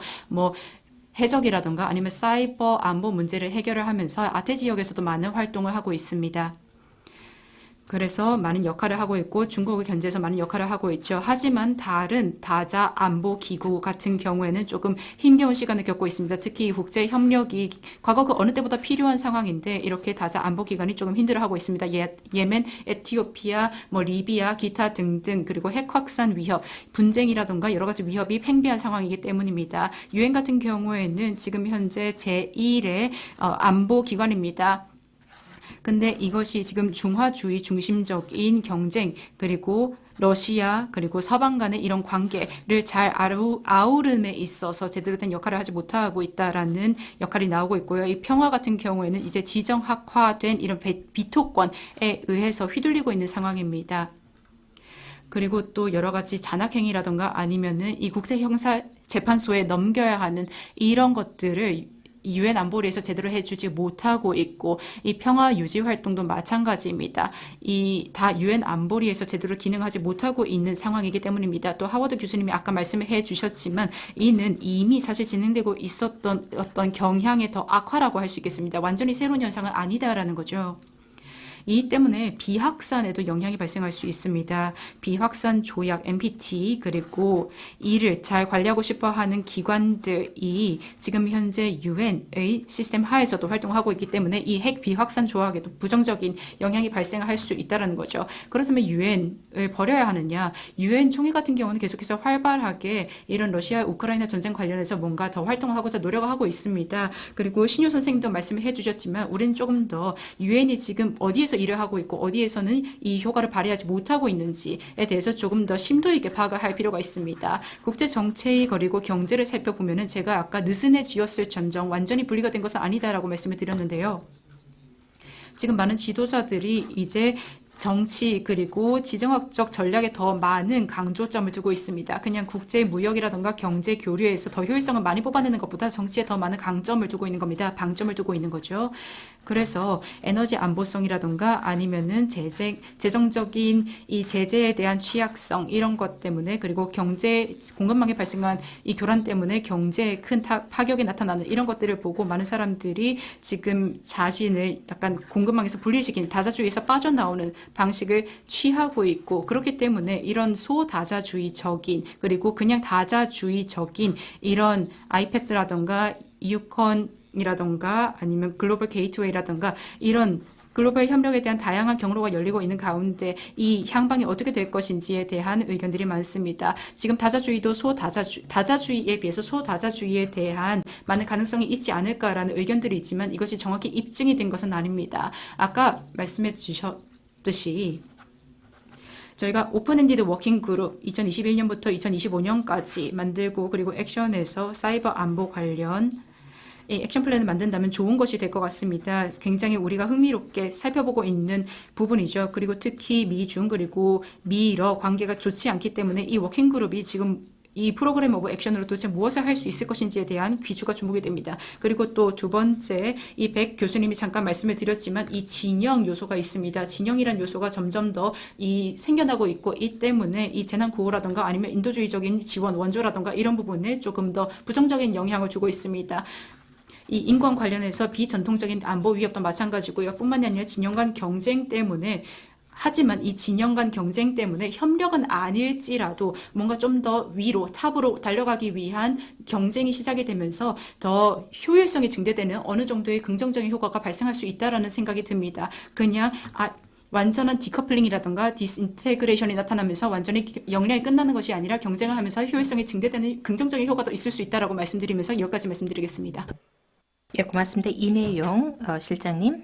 해적이라든가 아니면 사이버 안보 문제를 해결을 하면서 아태 지역에서도 많은 활동을 하고 있습니다. 그래서 많은 역할을 하고 있고 중국을 견제해서 많은 역할을 하고 있죠. 하지만 다른 다자 안보 기구 같은 경우에는 조금 힘겨운 시간을 겪고 있습니다. 특히 국제 협력이 과거 그 어느 때보다 필요한 상황인데 이렇게 다자 안보 기관이 조금 힘들어하고 있습니다. 예멘, 에티오피아, 리비아, 기타 등등 그리고 핵 확산 위협, 분쟁이라든가 여러 가지 위협이 팽배한 상황이기 때문입니다. 유엔 같은 경우에는 지금 현재 제1의 안보 기관입니다. 근데 이것이 지금 중화주의 중심적인 경쟁 그리고 러시아 그리고 서방 간의 이런 관계를 잘 아우름에 있어서 제대로 된 역할을 하지 못하고 있다라는 역할이 나오고 있고요. 이 평화 같은 경우에는 이제 지정학화된 이런 비토권에 의해서 휘둘리고 있는 상황입니다. 그리고 또 여러 가지 잔악행위라든가 아니면은 이 국제형사재판소에 넘겨야 하는 이런 것들을 유엔 안보리에서 제대로 해주지 못하고 있고 이 평화 유지 활동도 마찬가지입니다. 이 다 유엔 안보리에서 제대로 기능하지 못하고 있는 상황이기 때문입니다. 또 하워드 교수님이 아까 말씀해 주셨지만 이는 이미 사실 진행되고 있었던 어떤 경향의 더 악화라고 할 수 있겠습니다. 완전히 새로운 현상은 아니다라는 거죠. 이 때문에 비확산에도 영향이 발생할 수 있습니다. 비확산 조약 NPT 그리고 이를 잘 관리하고 싶어하는 기관들이 지금 현재 유엔의 시스템 하에서도 활동하고 있기 때문에 이 핵 비확산 조약에도 부정적인 영향이 발생할 수 있다는 거죠. 그렇다면 유엔을 버려야 하느냐? 유엔 총회 같은 경우는 계속해서 활발하게 이런 러시아 우크라이나 전쟁 관련해서 뭔가 더 활동하고자 노력을 하고 있습니다. 그리고 신효 선생님도 말씀해 주셨지만 우리는 조금 더 유엔이 지금 어디에서 일을 하고 있고 어디에서는 이 효과를 발휘하지 못하고 있는지에 대해서 조금 더 심도 있게 파악을 할 필요가 있습니다. 국제 정체의 그리고 경제를 살펴보면은 제가 아까 느슨해지었을전정 완전히 분리가 된 것은 아니다라고 말씀을 드렸는데요. 지금 많은 지도자들이 이제 정치 그리고 지정학적 전략에 더 많은 강조점을 두고 있습니다. 그냥 국제 무역이라든가 경제 교류에서 더 효율성을 많이 뽑아내는 것보다 정치에 더 많은 강점을 두고 있는 겁니다. 방점을 두고 있는 거죠. 그래서 에너지 안보성이라든가 아니면은 재정적인 이 제재에 대한 취약성 이런 것 때문에 그리고 경제 공급망에 발생한 이 교란 때문에 경제에 큰 파격이 나타나는 이런 것들을 보고 많은 사람들이 지금 자신을 약간 공급망에서 분리시키는 다자주의에서 빠져나오는 방식을 취하고 있고 그렇기 때문에 이런 소다자주의적인 그리고 그냥 다자주의적인 이런 아이패스라든가 유컨이라던가 아니면 글로벌 게이트웨이라던가 이런 글로벌 협력에 대한 다양한 경로가 열리고 있는 가운데 이 향방이 어떻게 될 것인지에 대한 의견들이 많습니다. 지금 다자주의도 다자주의에 비해서 소다자주의에 대한 많은 가능성이 있지 않을까라는 의견들이 있지만 이것이 정확히 입증이 된 것은 아닙니다. 아까 말씀해 주셨듯이 저희가 오픈엔디드 워킹 그룹 2021년부터 2025년까지 만들고 그리고 액션에서 사이버 안보 관련 액션 플랜을 만든다면 좋은 것이 될 것 같습니다. 굉장히 우리가 흥미롭게 살펴보고 있는 부분이죠. 그리고 특히 미중 그리고 미러 관계가 좋지 않기 때문에 이 워킹 그룹이 지금 이 프로그램 오브 액션으로 도대체 무엇을 할 수 있을 것인지에 대한 귀추가 주목이 됩니다. 그리고 또 두 번째, 이 백 교수님이 잠깐 말씀을 드렸지만 이 진영 요소가 있습니다. 진영이란 요소가 점점 더 생겨나고 있고 이 때문에 이 재난 구호라든가 아니면 인도주의적인 지원 원조라든가 이런 부분에 조금 더 부정적인 영향을 주고 있습니다. 이 인권 관련해서 비전통적인 안보 위협도 마찬가지고요. 뿐만이 아니라 진영 간 경쟁 때문에 하지만 이 진영 간 경쟁 때문에 협력은 아닐지라도 뭔가 좀 더 위로 탑으로 달려가기 위한 경쟁이 시작이 되면서 더 효율성이 증대되는 어느 정도의 긍정적인 효과가 발생할 수 있다라는 생각이 듭니다. 그냥 완전한 디커플링이라든가 디스인테그레이션이 나타나면서 완전히 역량이 끝나는 것이 아니라 경쟁을 하면서 효율성이 증대되는 긍정적인 효과도 있을 수 있다라고 말씀드리면서 여기까지 말씀드리겠습니다.
예, 고맙습니다. 이내용 실장님.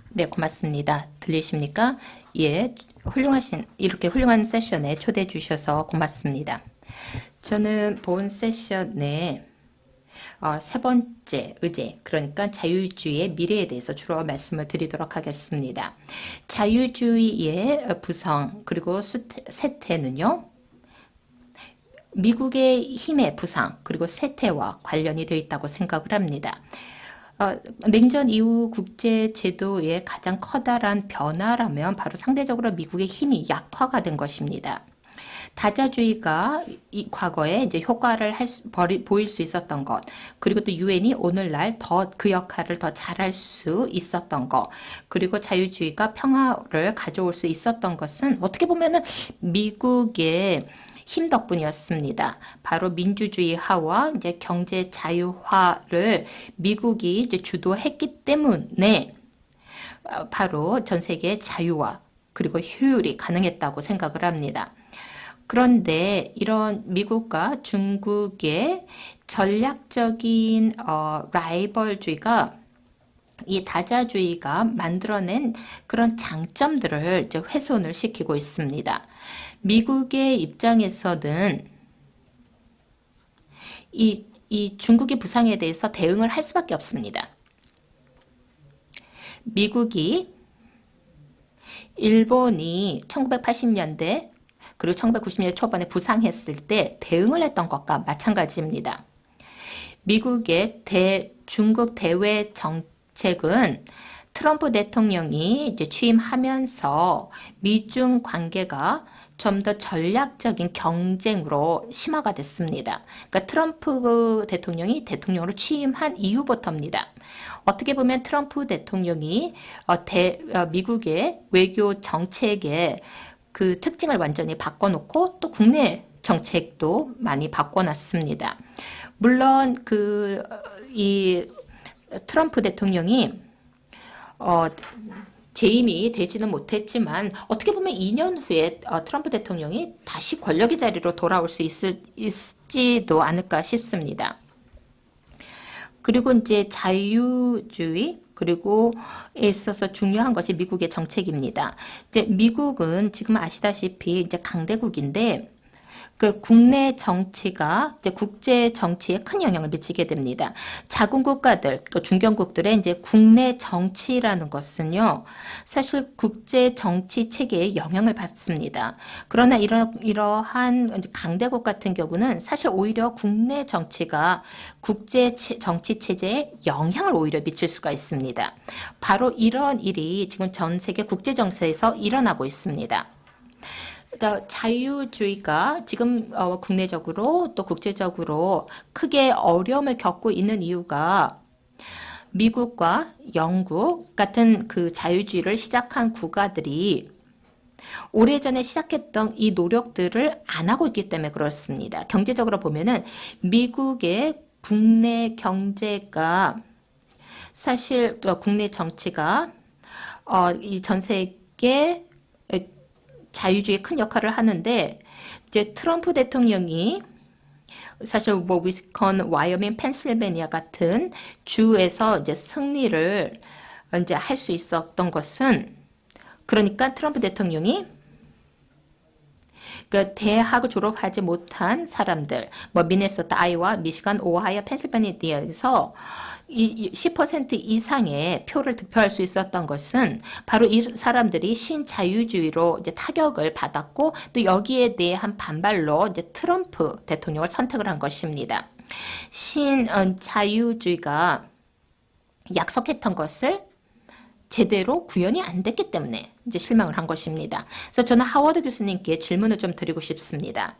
네, 고맙습니다. 들리십니까? 예, 이렇게 훌륭한 세션에 초대해 주셔서 고맙습니다. 저는 본 세션에 세 번째 의제, 그러니까 자유주의의 미래에 대해서 주로 말씀을 드리도록 하겠습니다. 자유주의의 부성, 그리고 쇠퇴는요, 미국의 힘의 부상 그리고 쇠퇴와 관련이 되어 있다고 생각을 합니다. 냉전 이후 국제 제도의 가장 커다란 변화라면 바로 상대적으로 미국의 힘이 약화가 된 것입니다. 다자주의가 이 과거에 이제 효과를 보일 수 있었던 것, 그리고 또 유엔이 오늘날 더 그 역할을 더 잘할 수 있었던 것, 그리고 자유주의가 평화를 가져올 수 있었던 것은 어떻게 보면은 미국의 힘 덕분이었습니다. 바로 민주주의화와 이제 경제 자유화를 미국이 이제 주도했기 때문에 바로 전 세계의 자유화 그리고 효율이 가능했다고 생각을 합니다. 그런데 이런 미국과 중국의 전략적인 라이벌주의가 이 다자주의가 만들어낸 그런 장점들을 이제 훼손을 시키고 있습니다. 미국의 입장에서는 이 중국의 부상에 대해서 대응을 할 수밖에 없습니다. 미국이 일본이 1980년대 그리고 1990년대 초반에 부상했을 때 대응을 했던 것과 마찬가지입니다. 미국의 중국 대외 정책은 트럼프 대통령이 이제 취임하면서 미중 관계가 좀 더 전략적인 경쟁으로 심화가 됐습니다. 그러니까 트럼프 대통령이 대통령으로 취임한 이후부터입니다. 어떻게 보면 트럼프 대통령이 미국의 외교 정책의 그 특징을 완전히 바꿔놓고 또 국내 정책도 많이 바꿔놨습니다. 물론 이 트럼프 대통령이 재임이 되지는 못했지만 어떻게 보면 2년 후에 트럼프 대통령이 다시 권력의 자리로 돌아올 수 있지도 않을까 싶습니다. 그리고 이제 자유주의 그리고 있어서 중요한 것이 미국의 정책입니다. 이제 미국은 지금 아시다시피 이제 강대국인데 그 국내 정치가 이제 국제 정치에 큰 영향을 미치게 됩니다. 자군 국가들 또 중견국들의 이제 국내 정치라는 것은요, 사실 국제 정치 체계에 영향을 받습니다. 그러나 이러한 강대국 같은 경우는 사실 오히려 국내 정치가 국제 정치 체제에 영향을 오히려 미칠 수가 있습니다. 바로 이런 일이 지금 전 세계 국제 정세에서 일어나고 있습니다. 그러니까 자유주의가 지금 국내적으로 또 국제적으로 크게 어려움을 겪고 있는 이유가 미국과 영국 같은 그 자유주의를 시작한 국가들이 오래전에 시작했던 이 노력들을 안 하고 있기 때문에 그렇습니다. 경제적으로 보면은 미국의 국내 경제가 사실 또 국내 정치가 이 전 세계 자유주의에 큰 역할을 하는데, 이제 트럼프 대통령이 사실 뭐 위스콘, 와이어밍, 펜실베니아 같은 주에서 이제 승리를 이제 할 수 있었던 것은, 그러니까 트럼프 대통령이 그 대학을 졸업하지 못한 사람들, 뭐 미네소타, 아이오와, 미시간, 오하이오, 펜실베니아에서 이 10% 이상의 표를 득표할 수 있었던 것은 바로 이 사람들이 신자유주의로 이제 타격을 받았고, 또 여기에 대한 반발로 이제 트럼프 대통령을 선택을 한 것입니다. 신자유주의가 약속했던 것을 제대로 구현이 안 됐기 때문에 이제 실망을 한 것입니다. 그래서 저는 하워드 교수님께 질문을 좀 드리고 싶습니다.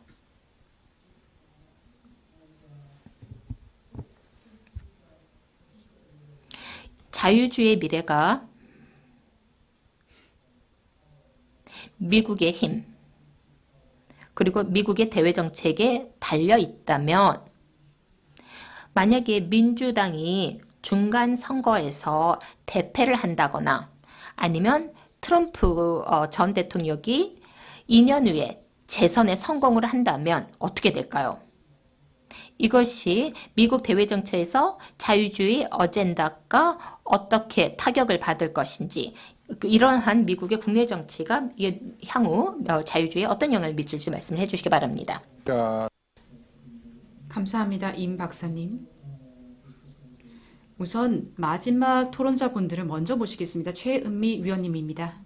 자유주의의 미래가 미국의 힘, 그리고 미국의 대외 정책에 달려 있다면, 만약에 민주당이 중간 선거에서 대패를 한다거나 아니면 트럼프 전 대통령이 2년 후에 재선에 성공을 한다면 어떻게 될까요? 이것이 미국 대외 정책에서 자유주의 어젠다가 어떻게 타격을 받을 것인지, 이러한 미국의 국내 정치가 향후 자유주의에 어떤 영향을 미칠지 말씀을 해주시기 바랍니다.
감사합니다. 임 박사님. 우선 마지막 토론자분들을 먼저 모시겠습니다. 최은미 위원님입니다.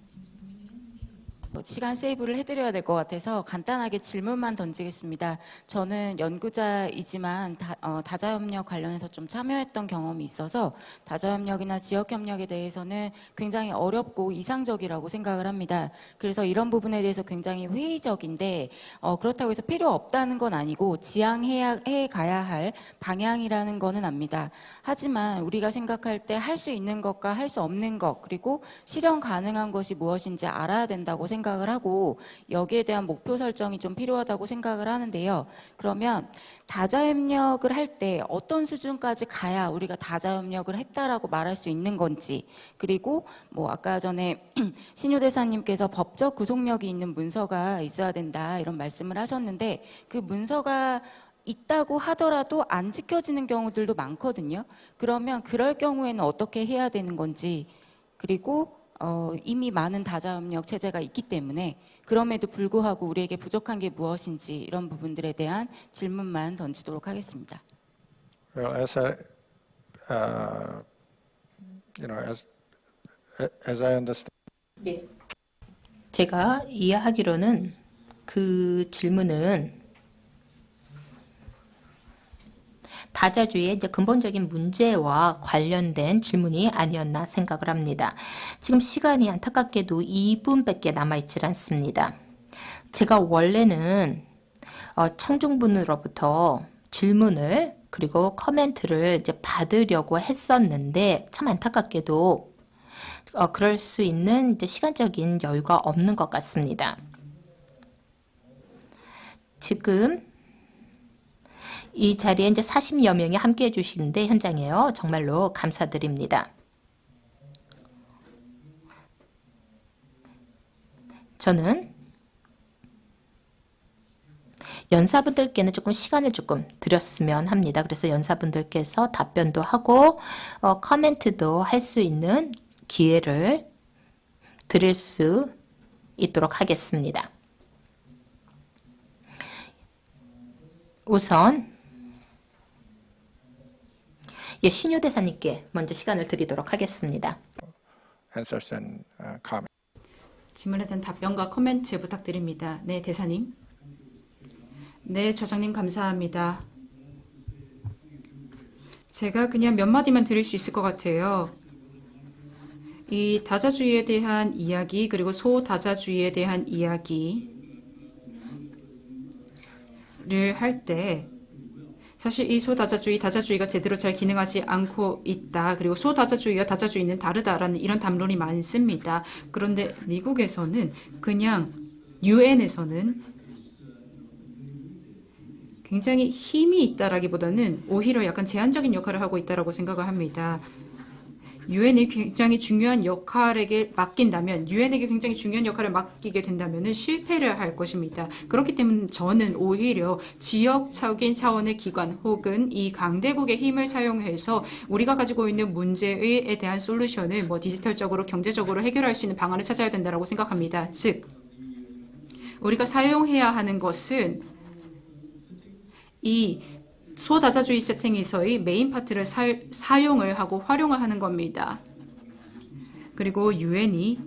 시간 세이브를 해드려야 될 것 같아서 간단하게 질문만 던지겠습니다. 저는 연구자이지만 다자협력 관련해서 좀 참여했던 경험이 있어서 다자협력이나 지역협력에 대해서는 굉장히 어렵고 이상적이라고 생각을 합니다. 그래서 이런 부분에 대해서 굉장히 회의적인데, 그렇다고 해서 필요 없다는 건 아니고 지향해 가야 할 방향이라는 거는 압니다. 하지만 우리가 생각할 때 할 수 있는 것과 할 수 없는 것, 그리고 실현 가능한 것이 무엇인지 알아야 된다고 생각을 하고, 여기에 대한 목표 설정이 좀 필요하다고 생각을 하는데요. 그러면 다자협력을 할 때 어떤 수준까지 가야 우리가 다자협력을 했다라고 말할 수 있는 건지, 그리고 뭐 아까 전에 신유 대사님께서 법적 구속력이 있는 문서가 있어야 된다 이런 말씀을 하셨는데, 그 문서가 있다고 하더라도 안 지켜지는 경우들도 많거든요. 그러면 그럴 경우에는 어떻게 해야 되는 건지, 그리고 이미 많은 다자협력 체제가 있기 때문에 그럼에도 불구하고 우리에게 부족한 게 무엇인지, 이런 부분들에 대한 질문만 던지도록 하겠습니다.
Well, as I, as I understand.
네. 제가 이해하기로는 그 질문은 다자주의의 이제 근본적인 문제와 관련된 질문이 아니었나 생각을 합니다. 지금 시간이 안타깝게도 2분밖에 남아있질 않습니다. 제가 원래는 청중분으로부터 질문을 그리고 코멘트를 이제 받으려고 했었는데, 참 안타깝게도 그럴 수 있는 이제 시간적인 여유가 없는 것 같습니다. 지금 이 자리에 이제 40여 명이 함께 해주시는데 현장에요. 정말로 감사드립니다. 저는 연사분들께는 조금 시간을 조금 드렸으면 합니다. 그래서 연사분들께서 답변도 하고 코멘트도 할 수 있는 기회를 드릴 수 있도록 하겠습니다. 우선 예, 신유 대사님께 먼저 시간을 드리도록 하겠습니다.
answers and comments.
질문에 대한 답변과 코멘트 부탁드립니다. 네, 대사님. 네, 처장님 감사합니다. 제가 그냥 몇 마디만 드릴 수 있을 것 같아요. 이 다자주의에 대한 이야기 그리고 소다자주의에 대한 이야기를 할 때 사실 이 소다자주의, 다자주의가 제대로 잘 기능하지 않고 있다. 그리고 소다자주의와 다자주의는 다르다라는 이런 담론이 많습니다. 그런데 미국에서는 그냥 유엔에서는 굉장히 힘이 있다라기보다는 오히려 약간 제한적인 역할을 하고 있다라고 생각을 합니다. 유엔이 굉장히 중요한 역할에게 맡긴다면, 유엔에게 굉장히 중요한 역할을 맡기게 된다면 실패를 할 것입니다. 그렇기 때문에 저는 오히려 지역적인 차원의 기관 혹은 이 강대국의 힘을 사용해서 우리가 가지고 있는 문제에 대한 솔루션을 뭐 디지털적으로 경제적으로 해결할 수 있는 방안을 찾아야 된다고 생각합니다. 즉, 우리가 사용해야 하는 것은 이 소다자주의 세팅에서의 메인 파트를 사용을 하고 활용을 하는 겁니다. 그리고 유엔이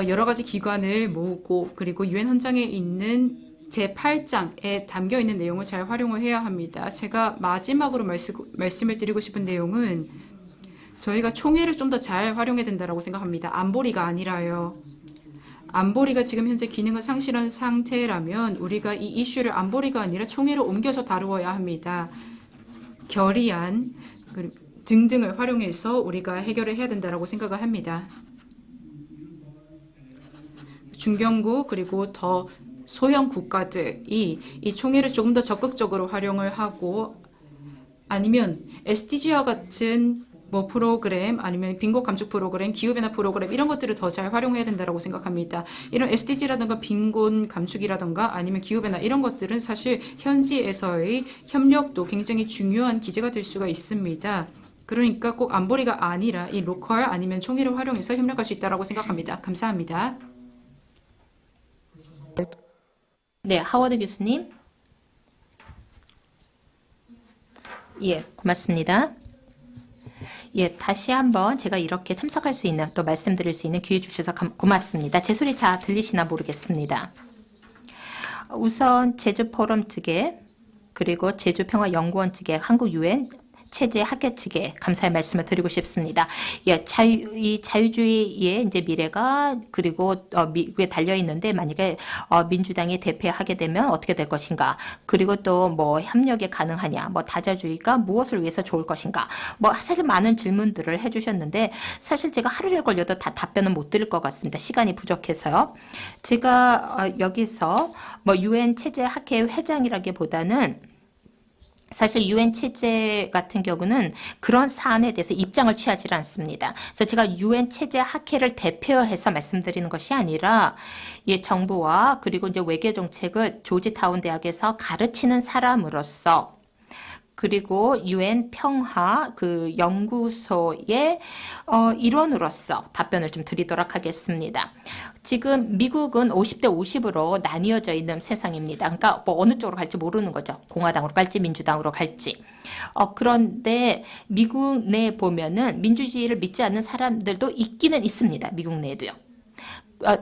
여러 가지 기관을 모으고 그리고 유엔 헌장에 있는 제8장에 담겨 있는 내용을 잘 활용을 해야 합니다. 제가 마지막으로 말씀을 드리고 싶은 내용은 저희가 총회를 좀 더 잘 활용해야 된다고 생각합니다. 안보리가 아니라요. 안보리가 지금 현재 기능을 상실한 상태라면 우리가 이 이슈를 안보리가 아니라 총회로 옮겨서 다루어야 합니다. 결의안 등등을 활용해서 우리가 해결을 해야 된다고 생각을 합니다. 중견국 그리고 더 소형 국가들이 이 총회를 조금 더 적극적으로 활용을 하고 아니면 SDG와 같은 뭐 프로그램 아니면 빈곤 감축 프로그램, 기후변화 프로그램 이런 것들을 더 잘 활용해야 된다고 생각합니다. 이런 SDG라든가 빈곤 감축이라든가 아니면 기후변화 이런 것들은 사실 현지에서의 협력도 굉장히 중요한 기제가 될 수가 있습니다. 그러니까 꼭 안보리가 아니라 이 로컬 아니면 총회를 활용해서 협력할 수 있다고 생각합니다. 감사합니다.
네, 하워드 교수님. 예, 고맙습니다. 예, 다시 한번 제가 이렇게 참석할 수 있는 또 말씀드릴 수 있는 기회 주셔서 고맙습니다. 제 소리 잘 들리시나 모르겠습니다. 우선 제주 포럼 측에 그리고 제주평화연구원 측에 한국 유엔 체제 학계 측에 감사의 말씀을 드리고 싶습니다. 예, 이 자유주의의 이제 미래가 그리고 미국에 달려 있는데 만약에 민주당이 대패하게 되면 어떻게 될 것인가? 그리고 또 뭐 협력이 가능하냐? 뭐 다자주의가 무엇을 위해서 좋을 것인가? 뭐 사실 많은 질문들을 해주셨는데 사실 제가 하루를 걸려도 다 답변은 못 드릴 것 같습니다. 시간이 부족해서요. 제가 여기서 뭐 유엔 체제 학회 회장이라기보다는 사실 유엔 체제 같은 경우는 그런 사안에 대해서 입장을 취하지 않습니다. 그래서 제가 유엔 체제 학회를 대표해서 말씀드리는 것이 아니라 이 정부와 그리고 이제 외교 정책을 조지타운 대학에서 가르치는 사람으로서 그리고 유엔 평화 그 연구소의 일원으로서 답변을 좀 드리도록 하겠습니다. 지금 미국은 50대 50으로 나뉘어져 있는 세상입니다. 그러니까 뭐 어느 쪽으로 갈지 모르는 거죠. 공화당으로 갈지 민주당으로 갈지. 그런데 미국 내에 보면은 민주주의를 믿지 않는 사람들도 있기는 있습니다. 미국 내에도요.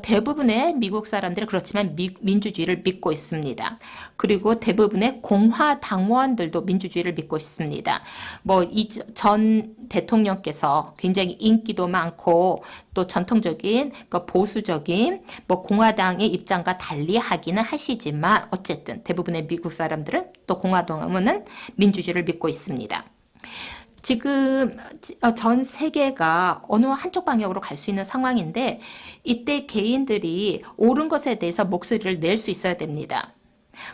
대부분의 미국 사람들은 그렇지만 민주주의를 믿고 있습니다. 그리고 대부분의 공화당원들도 민주주의를 믿고 있습니다. 뭐 이 전 대통령께서 굉장히 인기도 많고 또 전통적인 보수적인 뭐 공화당의 입장과 달리 하기는 하시지만 어쨌든 대부분의 미국 사람들은 또 공화당원은 민주주의를 믿고 있습니다. 지금 전 세계가 어느 한쪽 방향으로 갈 수 있는 상황인데 이때 개인들이 옳은 것에 대해서 목소리를 낼 수 있어야 됩니다.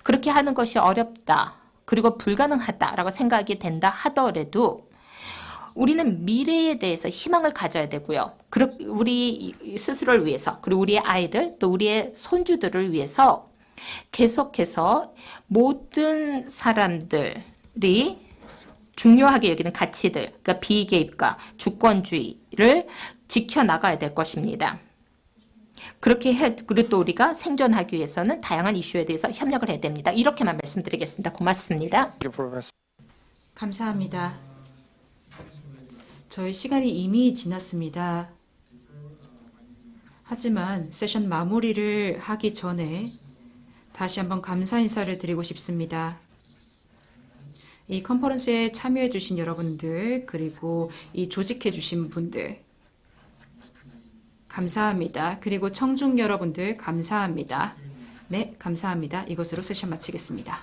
그렇게 하는 것이 어렵다. 그리고 불가능하다라고 생각이 된다 하더라도 우리는 미래에 대해서 희망을 가져야 되고요. 우리 스스로를 위해서 그리고 우리의 아이들 또 우리의 손주들을 위해서 계속해서 모든 사람들이 중요하게 여기는 가치들, 그러니까 비개입과 주권주의를 지켜나가야 될 것입니다. 그렇게 그리고 또 우리가 생존하기 위해서는 다양한 이슈에 대해서 협력을 해야 됩니다. 이렇게만 말씀드리겠습니다. 고맙습니다.
Thank you, Professor.
감사합니다. 저희 시간이 이미 지났습니다. 하지만 세션 마무리를 하기 전에 다시 한번 감사 인사를 드리고 싶습니다. 이 컨퍼런스에 참여해 주신 여러분들, 그리고 이 조직해 주신 분들 감사합니다. 그리고 청중 여러분들 감사합니다. 네, 감사합니다. 이것으로 세션 마치겠습니다.